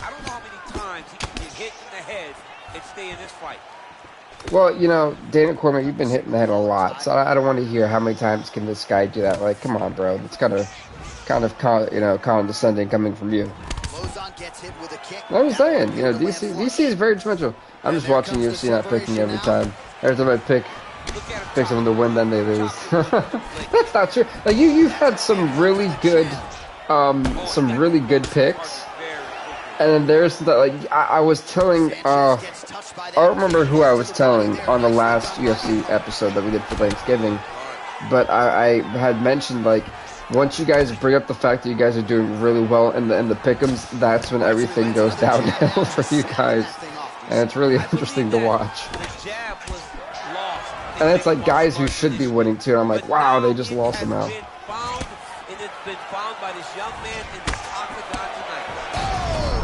I don't know how many times he can get hit in the head and stay in this fight. Well, you know, Dana Cormier, you've been hit in the head a lot, so I don't want to hear how many times can this guy do that. Like, come on, bro. It's kind of condescending coming from you. I'm just saying, you know, DC is very judgmental. I'm just watching UFC, not picking every time. Every time I pick someone to win, then they lose. That's not true. Like, you've had some really good picks. And then there's the, like, I was telling, I don't remember who I was telling on the last UFC episode that we did for Thanksgiving, but I had mentioned, like, once you guys bring up the fact that you guys are doing really well in the pick'ems, that's when everything goes downhill for you guys, and it's really interesting to watch. And it's like guys who should be winning too, and I'm like, wow, they just lost them out.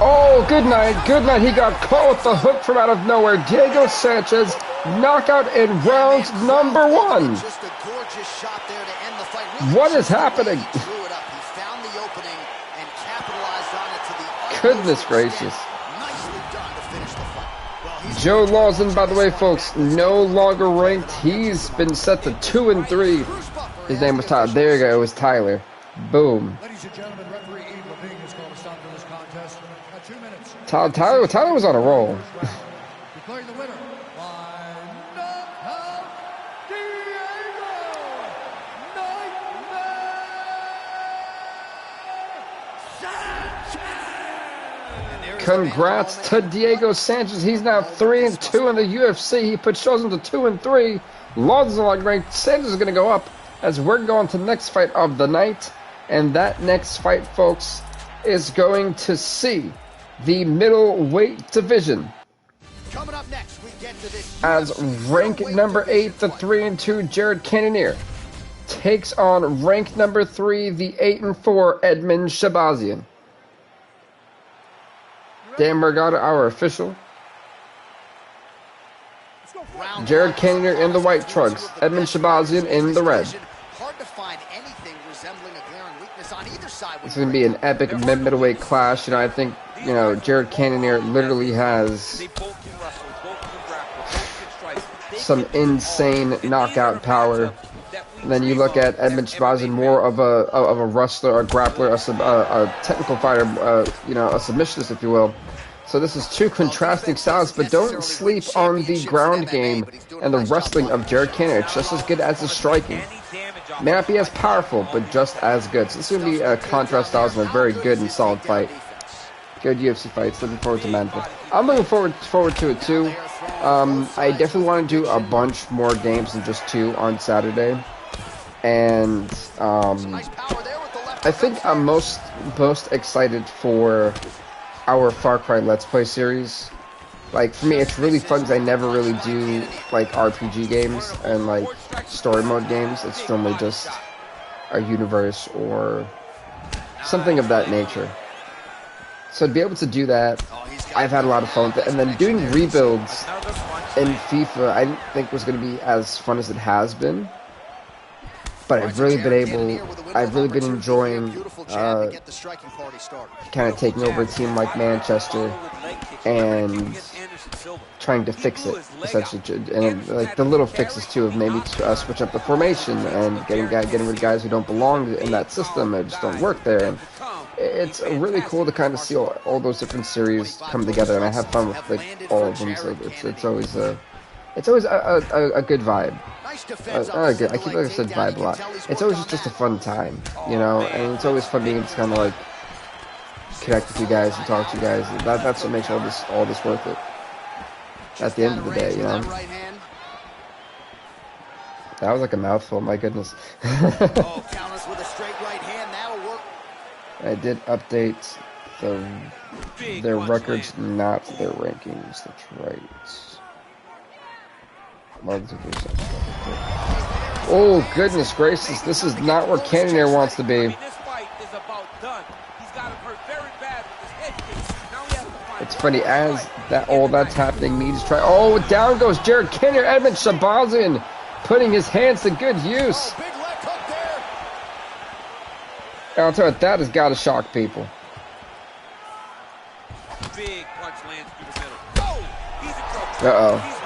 Oh, good night, good night. He got caught with the hook from out of nowhere. Diego Sanchez, knockout in round number 1. What is happening? Goodness gracious. Joe Lawson, by the way, folks, no longer ranked. He's been set to 2-3. His name was Tyler. There you go, it was Tyler. Boom. Tyler was on a roll. Declaring the winner by knockout, Diego congrats to Diego Sanchez. He's now 3-2 in the UFC. He put Shows to 2-3. Law's on ranked. Sanchez is going to go up as we're going to the next fight of the night. And that next fight, folks, is going to see the middleweight division. Coming up next, we get to this as rank number 8, the 3-2 Jared Cannonier takes on rank number 3, the 8-4 Edmund Shahbazyan. Dan Morgado, our official. Jared Cannonier in the white trunks, Edmund Shahbazyan in the red. Hard to find anything resembling a glaring weakness on either side. It's going to be an epic middleweight clash. You know, I think, you know, Jared Cannonier literally has some insane knockout power. And then you look at Edmund Shahbazyan, more of a wrestler, a grappler, a technical fighter, you know, a submissionist, if you will. So this is two contrasting styles, but don't sleep on the ground game and the wrestling of Jared Cannonier. It's just as good as the striking. May not be as powerful, but just as good. So this is going to be a contrast styles and a very good and solid fight. Good UFC fights. Looking forward to Manfred. I'm looking forward to it too. I definitely want to do a bunch more games than just 2 on Saturday. And I think I'm most excited for our Far Cry Let's Play series. Like, for me, it's really fun because I never really do like RPG games and like story mode games. It's normally just a universe or something of that nature. So to be able to do that, I've had a lot of fun with it. And then doing rebuilds in FIFA, I didn't think was going to be as fun as it has been. But I've really been enjoying kind of taking over a team like Manchester and trying to fix it, essentially, and like the little fixes too of maybe switch up the formation and getting rid of guys who don't belong in that system and just don't work there. And it's really cool to kind of see all those different series come together, and I have fun with like all of them. So it's always a good vibe. I keep like I said vibe a lot. It's always just a fun time, you know, and it's always fun being able to kind of like connect with you guys and talk to you guys. That's what makes all this worth it. At the end of the day, you know. That was like a mouthful. My goodness. I did update their records, not their rankings. That's right. Oh, goodness gracious. This is not where Cannonier wants to be. It's funny, as all that's happening, needs to try. Oh, down goes Jared Cannonier. Edmund Shahbazyan putting his hands to good use. I'll tell you what, that has got to shock people. Big punch lands through the middle. Oh, he's in trouble. Uh-oh.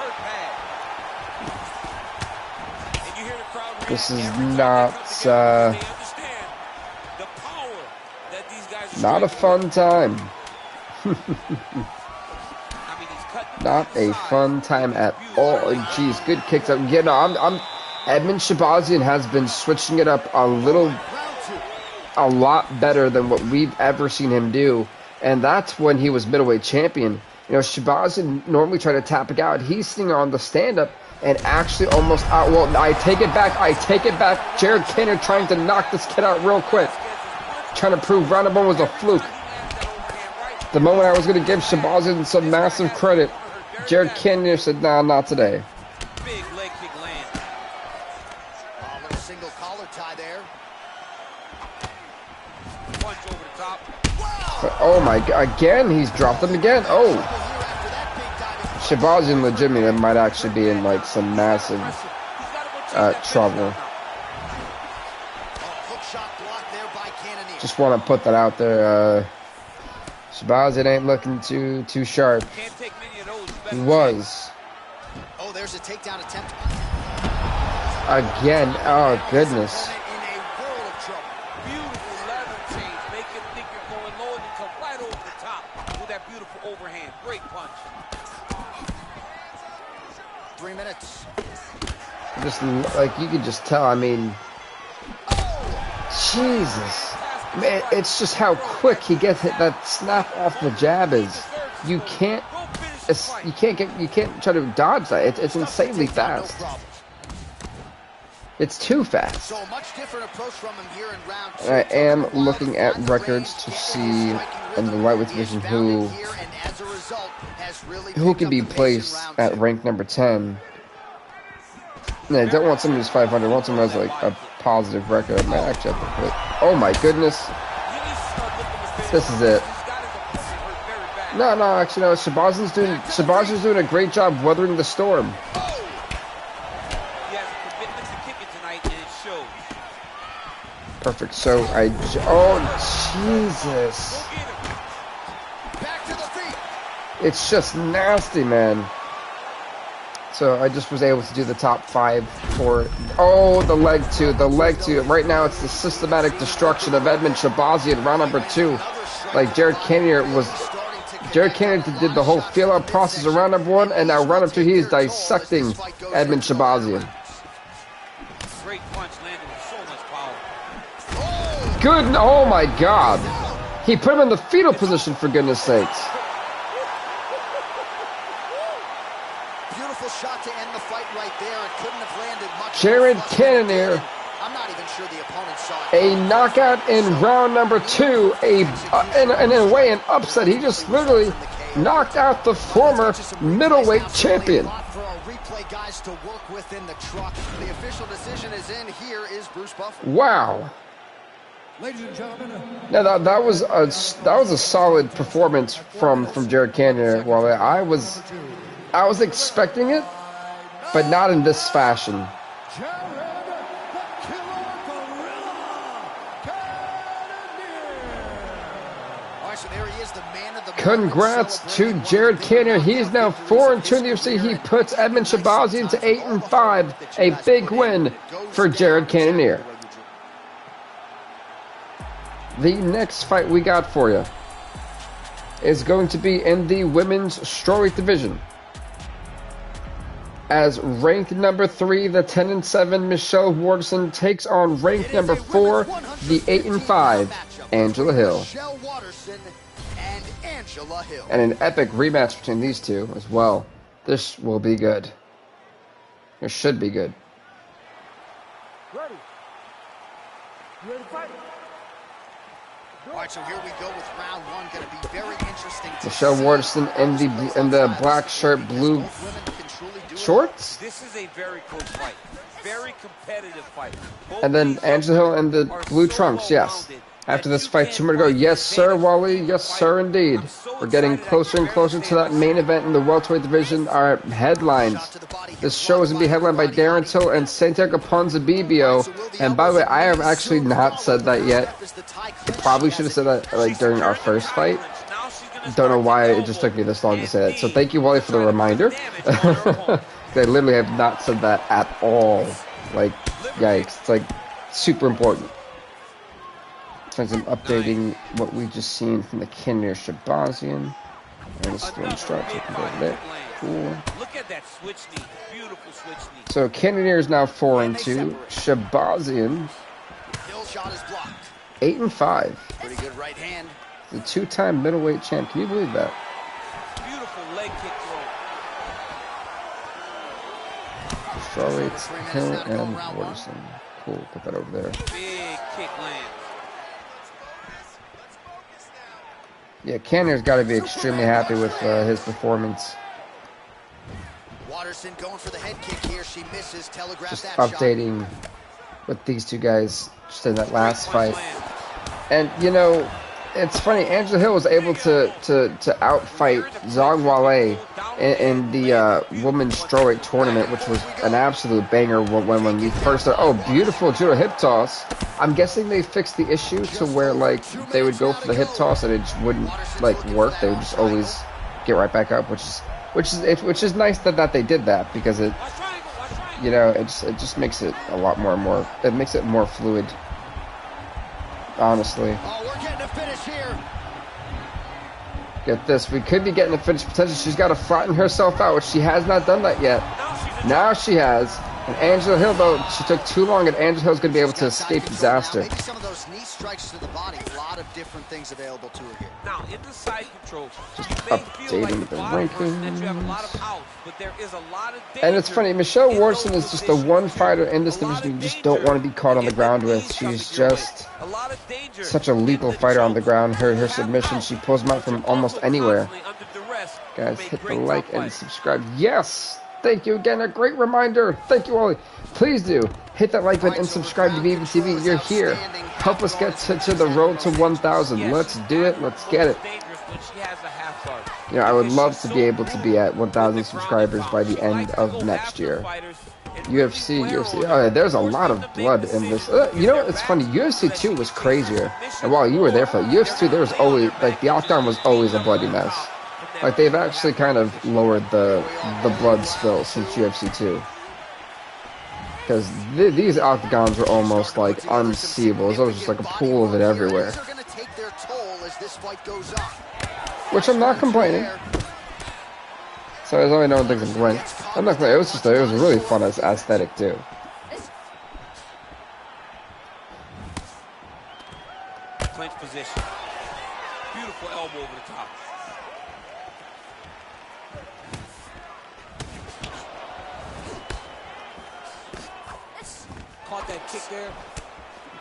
This is not a fun time. Not a fun time at all. Jeez, good kicks up. Yeah, no, Edmund Shahbazyan has been switching it up a lot better than what we've ever seen him do, and that's when he was middleweight champion. You know, Shahbazyan normally tried to tap it out. He's sitting on the stand-up and actually almost out. Well, I take it back. Jared Cannonier trying to knock this kid out real quick. Trying to prove round one was a fluke. The moment I was going to give Shahbazyan some massive credit, Jared Cannonier said, nah, not today. Big leg kick land. A little single collar tie there. Punch over the top. But, oh my God, again, he's dropped him again. Oh. Shahbazyan legitimately might actually be in like some massive trouble. Just want to put that out there. Shahbazyan ain't looking too sharp. He was. Oh, there's a takedown attempt. Again. Oh goodness. Beautiful lever change. Make him think you're going low and you come right over the top with that beautiful overhand. Great punch. 3 minutes. Just like you could just tell. I mean, Jesus, man, it's just how quick he gets hit. That snap off the jab is. you can't try to dodge that. It's insanely fast. It's too fast. So a much different approach from him here in round 2. I am looking at records to see in the lightweight division who can be placed at rank number 10. No, I don't want someone who's 500. I want someone who has like a positive record. I might actually have to put. Oh my goodness! This is it. No, actually no. Shabazyan's doing a great job weathering the storm. Perfect. So oh Jesus! It's just nasty, man. So I just was able to do the top 5 for the leg two. Right now it's the systematic destruction of Edmund Shabazyan, round number 2. Like Jared Cannonier did the whole feel out process of round number 1, and now round number 2 he is dissecting Edmund Shabazyan. Great punch landed with so much power. Good. Oh my God! He put him in the fetal position, for goodness sakes. Shot to end the fight right there. It couldn't have landed much. Jared Cannonier. I'm not even sure the opponent saw it. A knockout in round number 2. In a way, an upset. He just literally knocked out the former middleweight champion. For our replay guys to work with in the truck. The official decision is in. Here is Bruce Buffer. Wow. Ladies and gentlemen. Now that was a solid performance from Jared Cannonier. Well, I was expecting it, but not in this fashion. Congrats to Jared Cannonier. He is now 4-2 in the UFC. He puts Edmund Shabazyan to 8-5. A big win for Jared Cannonier. The next fight we got for you is going to be in the women's strawweight division. As ranked number 3, the 10-7 Michelle Waterson takes on ranked number 4, the 8-5 Angela Hill. And an epic rematch between these two as well. This will be good. It should be good. Ready? You ready to fight? All right, so here we go with round 1. Going to be very interesting. Michelle Waterson in the black shirt, blue shorts. This is a very close fight. Very competitive fight. And then Angela Hill in the blue trunks, yes. After this fight, 2 more to go. Yes, sir, Wally. Yes, sir, indeed. We're getting closer and closer to that main event in the welterweight division. Our headlines. This show is going to be headlined by Darren Till and Santiago Ponzinibbio. And by the way, I have actually not said that yet. I probably should have said that like during our first fight. Don't know why it just took me this long to say that. So thank you, Wally, for the reminder. I literally have not said that at all. Like, yikes. It's like super important. Since I'm updating what we just seen from the Cannonier Shabazyan. And the storm strikes. So can go there. Cool. Look at that switch knee. Beautiful switch knee. So Cannonier is now 4-2. Shabazyan 8-5. Pretty good right hand. The 2-time middleweight champ. Can you believe that? Beautiful leg kick throw. Strawweights, Hill and Waterson. Cool. Put that over there. Big kick lands. Yeah, Cannonier's got to be extremely happy with his performance. Waterson going for the head kick here. She misses. Telegraph Just that updating shot. with these two guys just in that last fight. And, you know, it's funny. Angela Hill was able to outfight Zhang Weili in the women's strawweight tournament, which was an absolute banger when we first started. Oh, beautiful judo hip toss. I'm guessing they fixed the issue to where, like, they would go for the hip toss and it just wouldn't, like, work. They would just always get right back up, which is nice that they did that, because it, you know, it just makes it a lot more, it makes it more fluid, honestly. Oh, we're getting a finish here. Get this, we could be getting a finish potential. She's got to flatten herself out, which she has not done that yet. Now she has. And Angela Hill, though, she took too long, and Angela Hill's going to be able to escape disaster. those knee strikes to the body, a lot of different things available to her here. Now, in the side control, Just you may feel like updating the rankings. you have a lot of outs, but there is a lot of And it's funny, Michelle Waterson is just the one fighter in this division you just don't want to be caught on the ground with. She's just such a lethal fighter on the ground. Her submission, she pulls them out from almost anywhere. Guys, hit the like and subscribe. Yes! Thank you again. A great reminder. Thank you, Ollie. Please do hit that like button and subscribe to BVTV. You're here. Help us get to the road to 1,000. Let's do it. Let's get it. You know, I would love to be able to be at 1,000 subscribers by the end of next year. UFC. Oh, there's a lot of blood in this. You know, it's funny. UFC 2 was crazier. And while you were there for UFC 2, there was always, like, the octagon was always a bloody mess. Like, they've actually kind of lowered the blood spill since UFC 2. Because these octagons were almost, like, unseeable. It was just like a pool of it everywhere. Which I'm not complaining. So there's only no one thinks I'm complaining. I'm not complaining. It was really fun as aesthetic, too. Clinch position. Beautiful elbow over the top. Caught that kick there.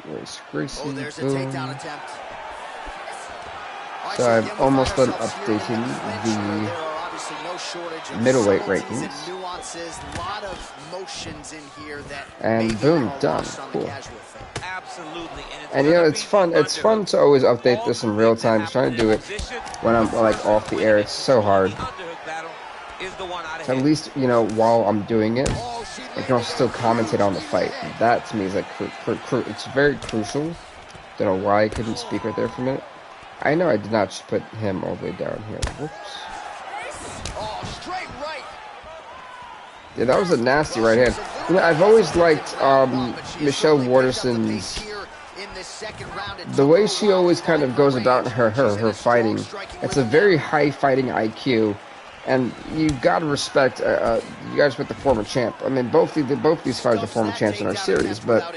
Oh, there's a takedown attempt. So I've almost done updating the middleweight rankings. And boom, done. Cool. And you know, it's fun. It's fun to always update this in real time. Just trying to do it when I'm like off the air. It's so hard. So at least, you know, while I'm doing it, I can also still commentate on the fight. That to me is like it's very crucial. Don't know why I couldn't speak right there for a minute. I know I did not just put him all the way down here. Whoops. Oh, straight right. Yeah, that was a nasty right hand. You know, I've always liked Michelle Waterson's, the way she always kind of goes about her fighting. It's a very high fighting IQ, and you gotta respect the former champ. I mean, both these fighters are former champs in our series, but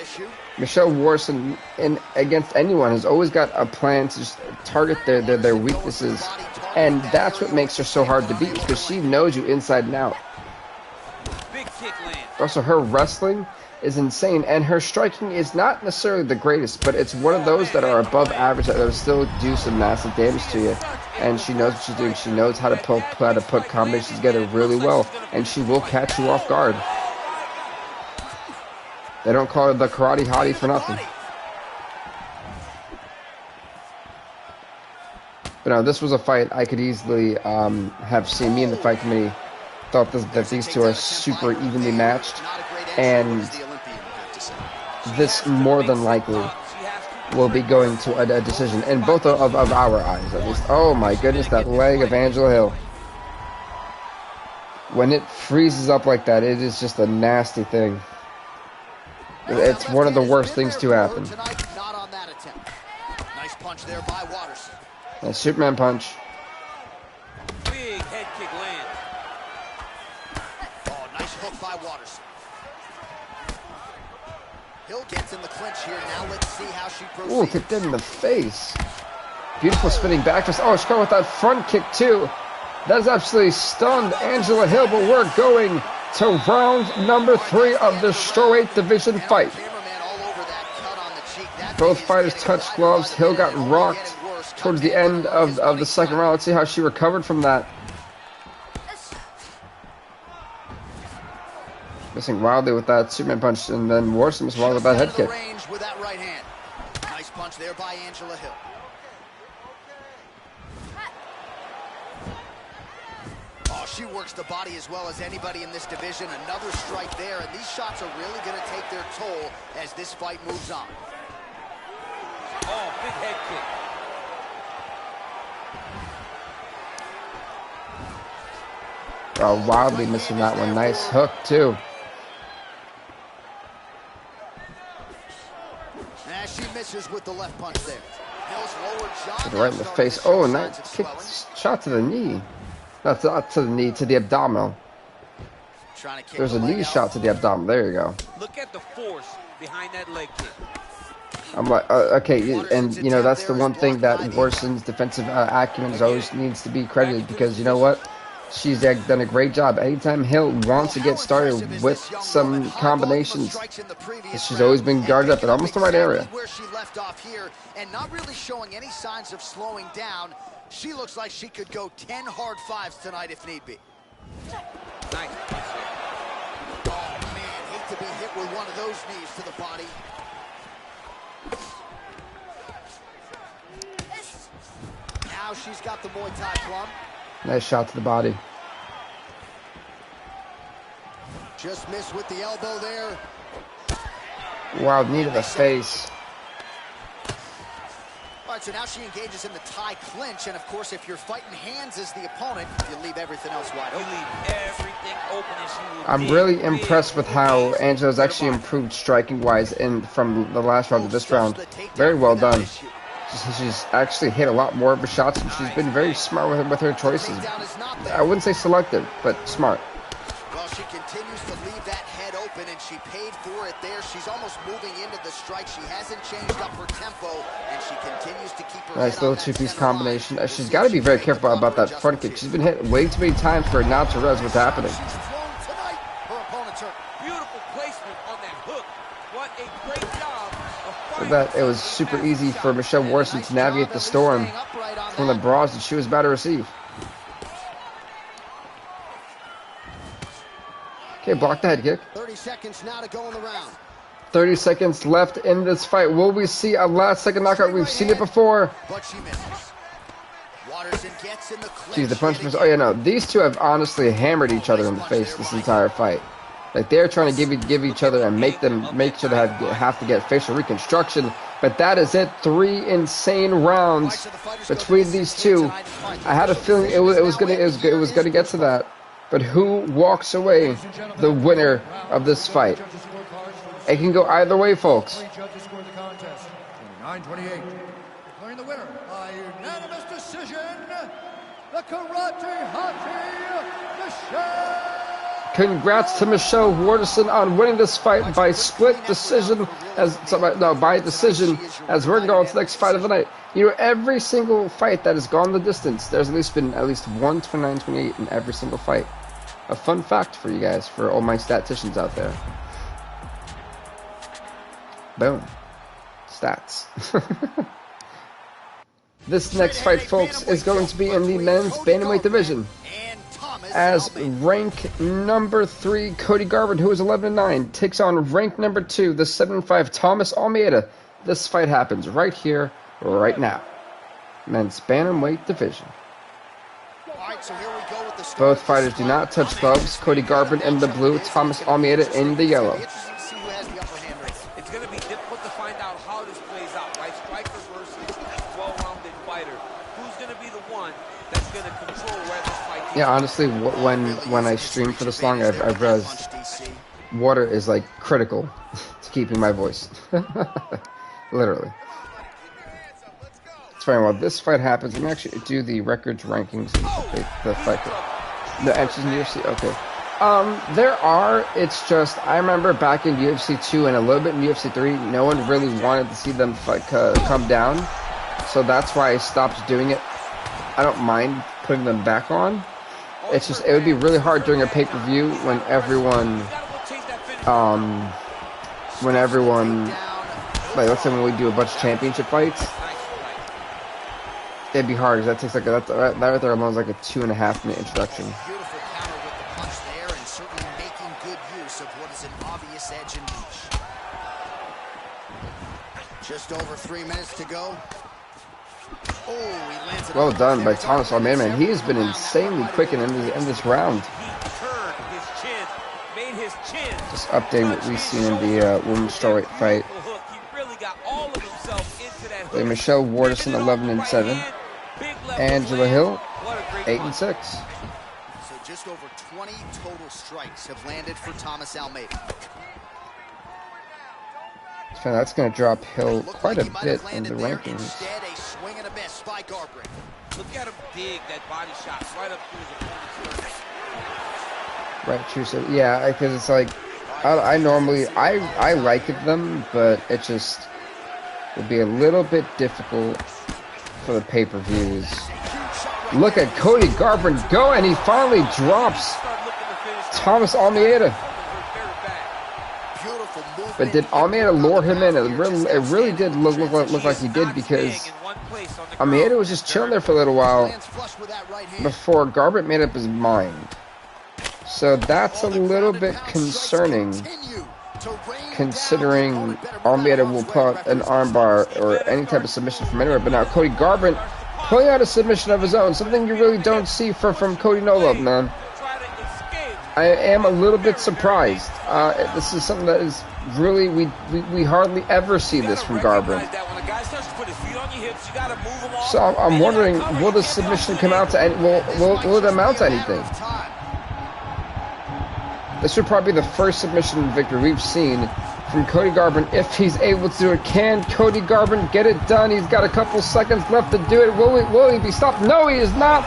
Michelle Waterson, against anyone, has always got a plan to just target their weaknesses, and that's what makes her so hard to beat, because she knows you inside and out. Also, her wrestling is insane, and her striking is not necessarily the greatest, but it's one of those that are above average, that will still do some massive damage to you. And she knows what she's doing. She knows how to put combinations together really well, and she will catch you off guard. They don't call her the karate hottie for nothing. But no, this was a fight I could easily have seen. Me and the fight committee thought that these two are super evenly matched, and this more than likely will be going to a decision in both of our eyes, at least. Oh my goodness, that leg of Angela Hill. When it freezes up like that, it is just a nasty thing. It's one of the worst things to happen. Nice punch there by Waterson. A Superman punch. Big head kick land. Oh, nice hook by Waterson. Hill gets in the clinch here. Now let's see how she proceeds. Ooh, kicked in the face. Beautiful spinning back twist. Oh, she's going with that front kick too. That's absolutely stunned Angela Hill, but we're going to round number 3 of the strawweight division fight. Both fighters touched gloves. Hill got rocked towards the end of the second round. Let's see how she recovered from that. Missing wildly with that Superman punch, and then Waterson missed wildly with that head kick. Nice punch there by Angela Hill. She works the body as well as anybody in this division. Another strike there, and these shots are really going to take their toll as this fight moves on. Oh, big head kick. Oh, wildly missing that one. Nice hook, too. And she misses with the left punch there. Hill's lower jaw. Right in the face. Oh, nice kick. Shot to the knee. That's not to the knee, to the abdominal. There's a knee shot to the abdominal. There you go. Look at the force behind that leg kick. I'm like, okay, and you know that's the one thing that Waterson's defensive acumen always needs to be credited, because you know what, she's done a great job. Anytime Hill wants to get started with some combinations, she's always been guarded up in almost the right area. Where she left off here, and not really showing any signs of slowing down. She looks like she could go 10 hard fives tonight if need be. Nice. Oh man, hate to be hit with one of those knees to the body. Now she's got the Muay Thai plum. Nice shot to the body. Just missed with the elbow there. Wow, knee to the face. All right, so now she engages in the Thai clinch, and of course, if you're fighting hands as the opponent, you leave everything else wide open. You leave everything open as you will. I'm really impressed with how Angela's actually improved striking-wise from the last round to this round. Very well done. She's actually hit a lot more of her shots, and she's been very smart with her choices. I wouldn't say selective, but smart. Well, she continues to leave that head open, and she paid for it there. She's almost moving into the strike. She hasn't changed up her tempo, and she continues to keep her nice little two-piece combination. She's got to be very careful about that front kick. She's been hit way too many times for not to realize what's happening. Beautiful placement on that hook. What a great job of fighting. That it was super easy for Michelle Waterson to navigate the storm from the barrage that she was about to receive. Okay, block the head kick. 30 seconds now to go in the round. 30 seconds left in this fight. Will we see a last-second knockout? We've seen it before. But she misses. Waterson gets in the clinch. Geez, the punch was... Oh, yeah, no. These two have honestly hammered each other in the face this entire fight. Like, they're trying to give each other and make each other have to get facial reconstruction. But that is it. 3 insane rounds between these two. I had a feeling it was gonna get to that. But who walks away the winner of this fight? It can go either way, folks. 9:28. Declaring the winner by unanimous decision, the Karate Hottie Michelle. Congrats to Michelle Waterson on winning this fight by split decision, by decision, as we're going to the next fight of the night. You know, every single fight that has gone the distance, there's been at least one 29-28 in every single fight. A fun fact for you guys, for all my statisticians out there. Boom. Stats. This next fight, folks, is going to be in the men's bantamweight division. As rank number 3, Cody Garbrandt, who is 11-9, takes on rank number 2, the 7-5 Thomas Almeida. This fight happens right here, right now. Men's bantamweight division. Both fighters do not touch gloves. Cody Garbrandt in the blue, Thomas Almeida in the yellow. It's going to be difficult to find out how this plays out, right? Striker versus well-rounded fighter. Who's going to be the one that's going to control where this fight is? Yeah, honestly, when I stream for this long, I've realized water is like critical to keeping my voice. Literally. It's funny, while this fight happens, let me actually do the records rankings of the fight. The entries in UFC, okay. It's just, I remember back in UFC 2 and a little bit in UFC 3, no one really wanted to see them come down. So that's why I stopped doing it. I don't mind putting them back on. It's just, it would be really hard during a pay-per-view when everyone, like, let's say when we do a bunch of championship fights, it'd be hard, because that takes like, that right there alone is like a 2.5 minute introduction. Beautiful counter with the punch there, and certainly making good use of what is an obvious edge and reach. Just over 3 minutes to go. Oh, he lands it. Well done by Thomas Almeida, man. He has been insanely quick in this round. Just updating what we've seen in the women's strawweight fight. Michelle Waterson 11-7. Angela Hill 8-6. So just over 20 total strikes have landed for Thomas Almeida. So that's going to drop Hill quite a bit in the rankings. Instead, a swing and a miss by Garbrandt. Look at him dig that body shot right up through his opponent's throat. Right, true. So yeah, because it's like I normally I like them, but it's just will be a little bit difficult for the pay-per-views. Look at Cody Garbrandt go, and he finally drops Thomas Almeida. But did Almeida lure him in? It really did look like he did, because Almeida was just chilling there for a little while before Garbrandt made up his mind. So that's a little bit concerning, considering Almeida will put an armbar or any type of submission from anywhere. But now Cody Garbrandt pulling out a submission of his own, something you really don't see from Cody No Love, man. I am a little bit surprised. This is something that is really, we hardly ever see this from Garbrandt. So I'm wondering, will the submission come out to any, will it amount to anything? This would probably be the first submission victory we've seen from Cody Garbrandt if he's able to do it. Can Cody Garbrandt get it done? He's got a couple seconds left to do it. Will he be stopped? No, he is not.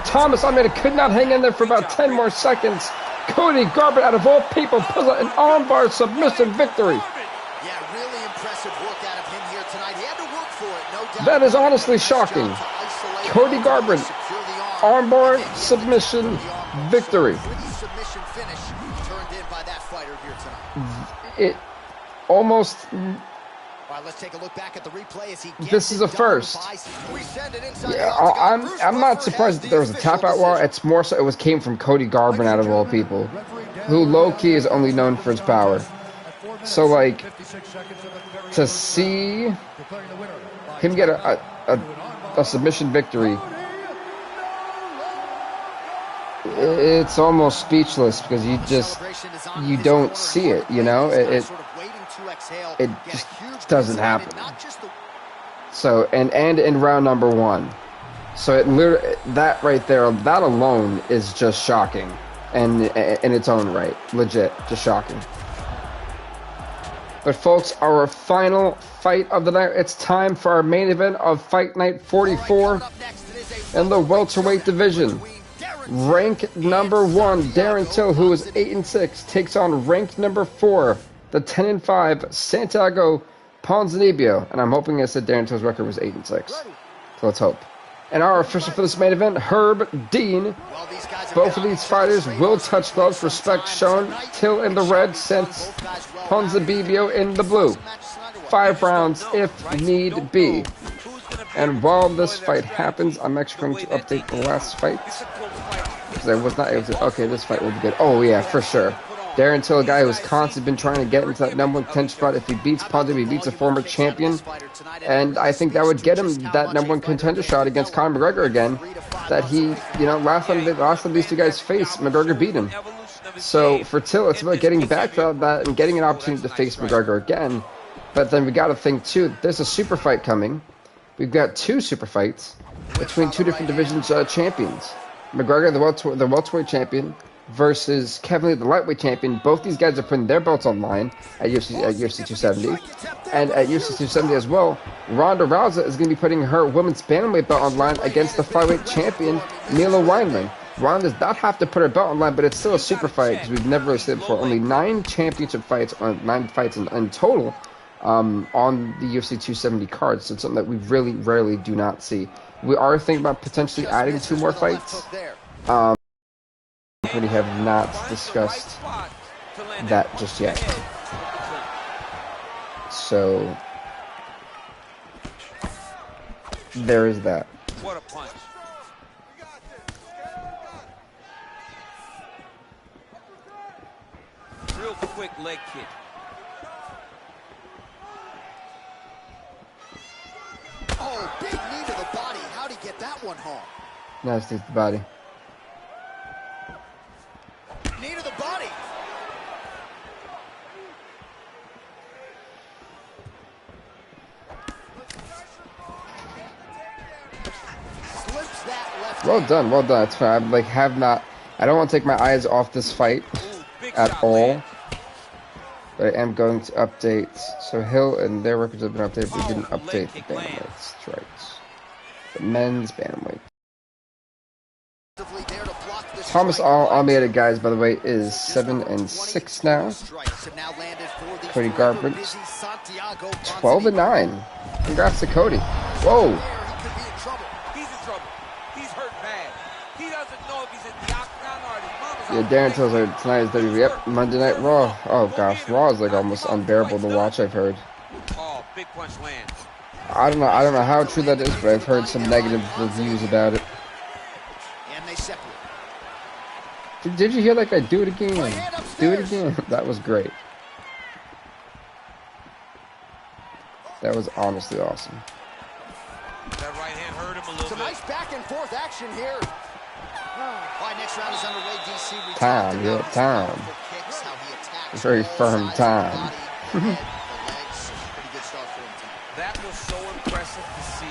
Thomas Almeida could not hang in there for about 10 more seconds. Cody Garbrandt, out of all people, pulls out an armbar submission victory. Yeah, really impressive work out of him here tonight. He had to work for it, no doubt. That is honestly shocking. Cody Garbrandt, armbar submission victory. It almost. Let's take a look back at the replay as he this is a first. Yeah, I'm not surprised that there was a tap out war. It's more so it came from Cody Garbrandt, out of all people, who low key is only known for his power. So like, to see him get a submission victory, it's almost speechless, because you don't see it, you know. It just doesn't happen. So and in round number 1, so it literally, that right there, that alone is just shocking, and in its own right, legit, just shocking. But folks, our final fight of the night. It's time for our main event of Fight Night 44 in the welterweight division. Rank number 1, Darren Till, who is 8-6, takes on rank number 4, the 10-5 Santiago Ponzinibbio. And I'm hoping I said Darren Till's record was 8-6. So let's hope. And our official for this main event, Herb Dean. Both of these fighters will touch gloves. Respect shown. Till in the red, since Ponzinibbio in the blue. 5 rounds if need be. And while this fight happens, I'm actually going to update the last fight, because I was not able to. Okay, this fight will be good. Oh yeah, for sure. Darren Till, a guy who's constantly been trying to get into that number 1 contention spot. If he beats Ponzinibbio, he beats a former champion, and I think that would get him that number 1 contender shot against Conor McGregor again. That he, you know, last time these two guys faced, McGregor beat him. So for Till, it's about getting back to that and getting an opportunity to face McGregor again. But then we got to think too. There's a super fight coming. We've got 2 super fights between 2 different divisions champions. McGregor, the welterweight champion, versus Kevin Lee, the lightweight champion. Both these guys are putting their belts on line at UFC 270. And at UFC 270 as well, Ronda Rousey is going to be putting her women's bantamweight belt on line against the flyweight champion, Mila Wineland. Ronda does not have to put her belt on line, but it's still a super fight, because we've never really seen it before. Only 9 championship fights, 9 fights in total, on the UFC 270 card. So it's something that we really rarely do not see. We are thinking about potentially adding 2 more fights. We have not discussed that just yet. So there is that. What a punch. Real quick leg kick. Oh, big knee to the body. How'd he get that one home? Nice to the body. Knee to the body. Slips that left. Well done, well done. It's fine. I don't want to take my eyes off this fight at all. But I am going to update. So Hill and their records have been updated. We didn't update the bantamweights. That's right. The men's bantamweight. Thomas Almeida, guys, by the way, is 7-6 now. Cody Garbrandt. 12-9. Congrats to Cody. Whoa. He's in trouble. He's hurt bad. He doesn't know if he's in the octagon or his mama's Yeah, Darren tells her tonight is WWE. Yep, Monday Night Raw. Oh gosh, Raw is like almost unbearable to watch, I've heard. Oh, big punch lands. I don't know how true that is, but I've heard some negative reviews about it. And they separate. Did you hear that guy do it again? Do it again. That was great. That was honestly awesome. That right hand hurt him a little Some bit. nice back and forth action here. All right, next round is underway. DC. Time, yeah, time. Very firm time. That was so impressive to see.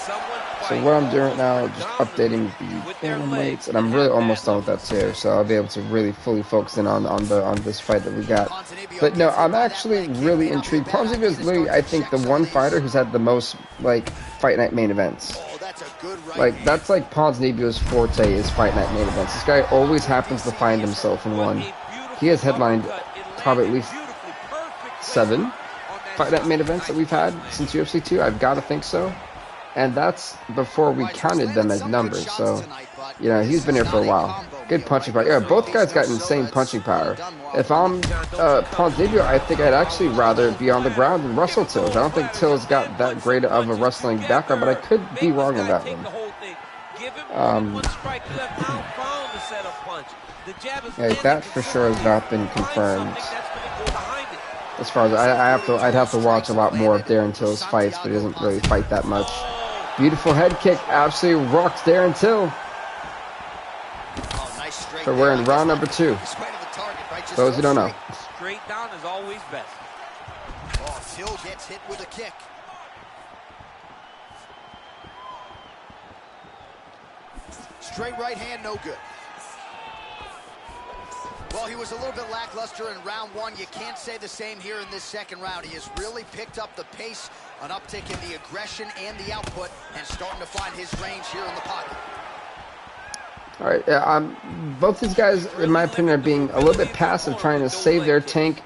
Someone So what I'm doing right now, just updating the film rates, and I'm really almost done with that too. So I'll be able to really fully focus in on this fight that we got. But no, I'm actually really intrigued. Ponzinibbio is literally, I think, the one fighter who's had the most like fight night main events. Like that's like Ponzinibbio's forte is fight night main events. This guy always happens to find himself in one. He has headlined probably at least 7 fight night main events that we've had since UFC 2. I've got to think so. And that's before we counted them as numbers. So, you know, he's been here for a while. Good punching power. Yeah, both guys got insane punching power. If I'm Ponzinibbio, I think I'd actually rather be on the ground than wrestle Tills. I don't think Tills got that great of a wrestling background, but I could be wrong on that one. Yeah, that for sure has not been confirmed. As far as I'd have to watch a lot more of Darren Till's fights, but he doesn't really fight that much. Beautiful head kick, absolutely rocks Darren Till. So we're in round number 2. Those who don't know. Straight down is always best. Oh, Till gets hit with a kick. Straight right hand, no good. Well, he was a little bit lackluster in round 1. You can't say the same here in this second round. He has really picked up the pace, an uptick in the aggression and the output, and starting to find his range here in the pocket. All right, both these guys, in my opinion, are being a little bit passive, trying to save their tank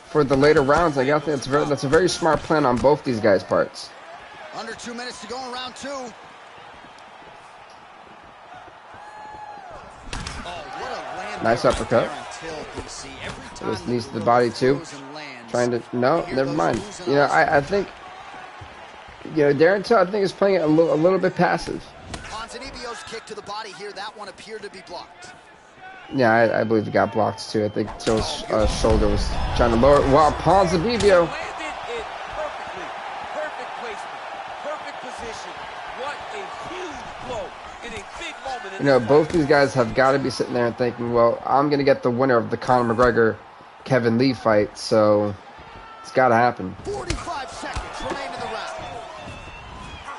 for the later rounds. I think that's a very smart plan on both these guys' parts. Under 2 minutes to go in round 2. Nice uppercut. This knees to the body too. Trying to never mind. You know, I think Darren Till I think is playing it a little bit passive. Ponzinibbio's kick to the body here. That one appeared to be blocked. Yeah, I believe it got blocked too. I think Till's shoulder was trying to lower it. Wow, Ponzinibbio. Perfect placement, perfect position. What a huge blow in a big moment. You know, both these guys have got to be sitting there and thinking, well, I'm going to get the winner of the Conor McGregor-Kevin Lee fight, so it's got to happen. 45 seconds remain in the round.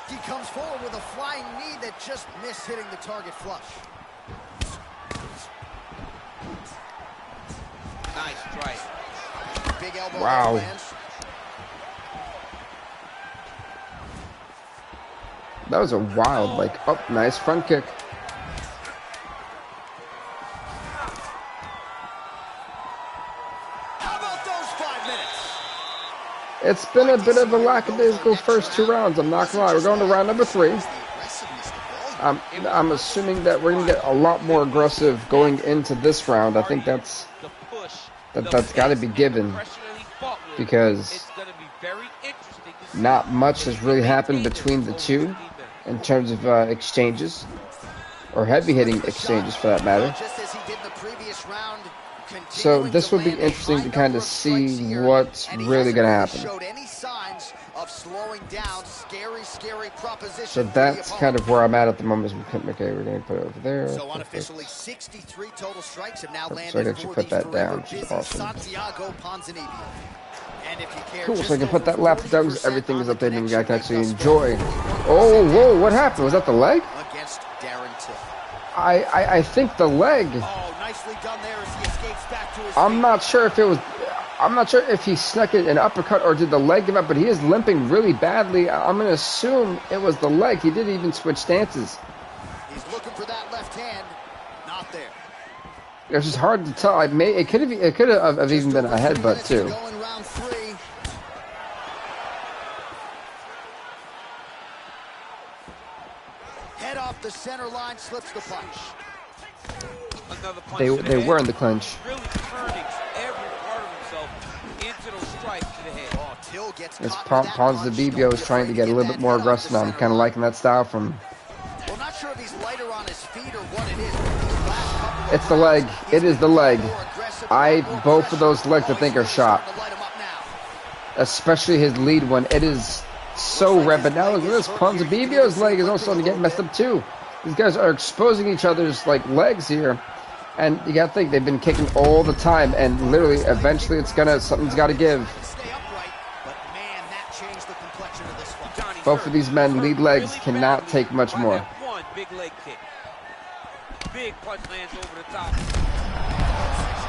He comes forward with a flying knee that just missed hitting the target flush. Nice strike. Big elbow. Wow. Lands. That was a wild, nice front kick. How about those 5 minutes? It's been a bit of a lackadaisical first 2 rounds. I'm not gonna lie. We're going to round number 3. I'm assuming that we're gonna get a lot more aggressive going into this round. I think that's got to be given because not much has really happened between the two in terms of exchanges or heavy hitting exchanges for that matter. So this would be interesting to kind of see what's really going to happen. So that's kind of where I'm at the moment. Okay, we're going to put it over there. So unofficially, 63 total strikes have now landed. So I can actually put that down, which is awesome. Cool, so I can put that lap down because everything is updated and I can actually enjoy. Oh, whoa, what happened? Was that the leg? Against Darren Till. I think the leg. Oh, nicely done there as he escapes back to his I'm not sure if it was. I'm not sure if he snuck it an uppercut or did the leg give up, but he is limping really badly. I'm going to assume it was the leg. He didn't even switch stances. He's looking for that left hand. Not there. It's just hard to tell. It could have even been a headbutt too. round 3. Head off the center line, slips the punch. Another punch They were in the clinch. Really turning every part of himself into those strikes to the head. Oh, Till gets This caught with that Ponzinibbio is trying to get a little bit more aggressive now. I'm kind of liking that style from him. Well, not sure if he's lighter on his feet or what it is, but these last couple of It's the leg. rounds, It is the leg. more aggressive, Both of those legs I think are shot. starting to light him up now. Especially his lead one. It is so red. But now look at this. Ponzinibbio's leg is also starting to get messed up too. These guys are exposing each other's like legs here. And you gotta think they've been kicking all the time, and literally, eventually, something's gotta give. Stay upright, but man, that changed the complexion of this one. Johnny, Both of these men, lead legs, cannot take much more. One big leg kick. Big punch lands over the top.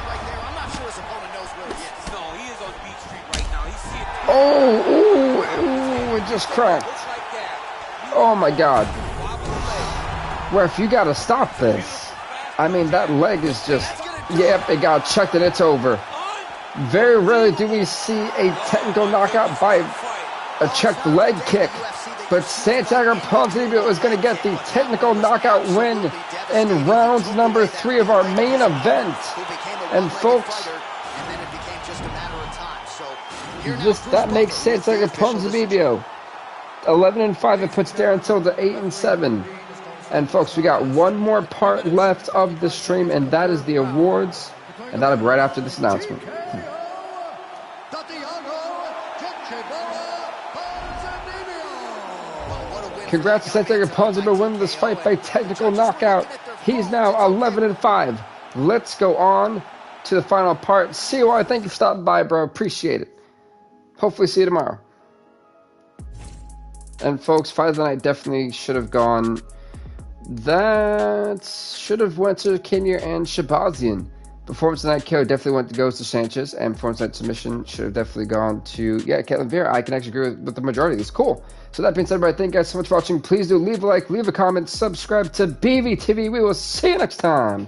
right there. I'm not sure his opponent knows where he is. No, he is on Beach Street right now. He's seeing. Oh, it just cracked. Looks like that. Oh my God. Wobble the leg. Ref, you gotta stop this. I mean, that leg is just, yep, it got checked and it's over. Very rarely do we see a technical knockout by a checked leg kick. But Santiago Ponzinibbio is going to get the technical knockout win in round number 3 of our main event. And folks, that makes Santiago Ponzinibbio 11-5. It puts Darren Till to 8-7. And folks, we got one more part left of the stream, and that is the awards, and that'll be right after this announcement. Congrats to Santiago Ponzinibbio winning this fight by technical knockout. He's now 11-5. Let's go on to the final part. CY, thank you for stopping by, bro. Appreciate it. Hopefully see you tomorrow. And folks, Fight of the Night definitely should have gone. That should have went to CANNONIER and SHAHBAZYAN. Performance of the Night KO definitely goes to Sanchez, and Performance of the Night submission should have definitely gone to, VIEIRA. I can actually agree with the majority of these. Cool. So that being said, everybody, thank you guys so much for watching. Please do leave a like, leave a comment, subscribe to BVTV. We will see you next time.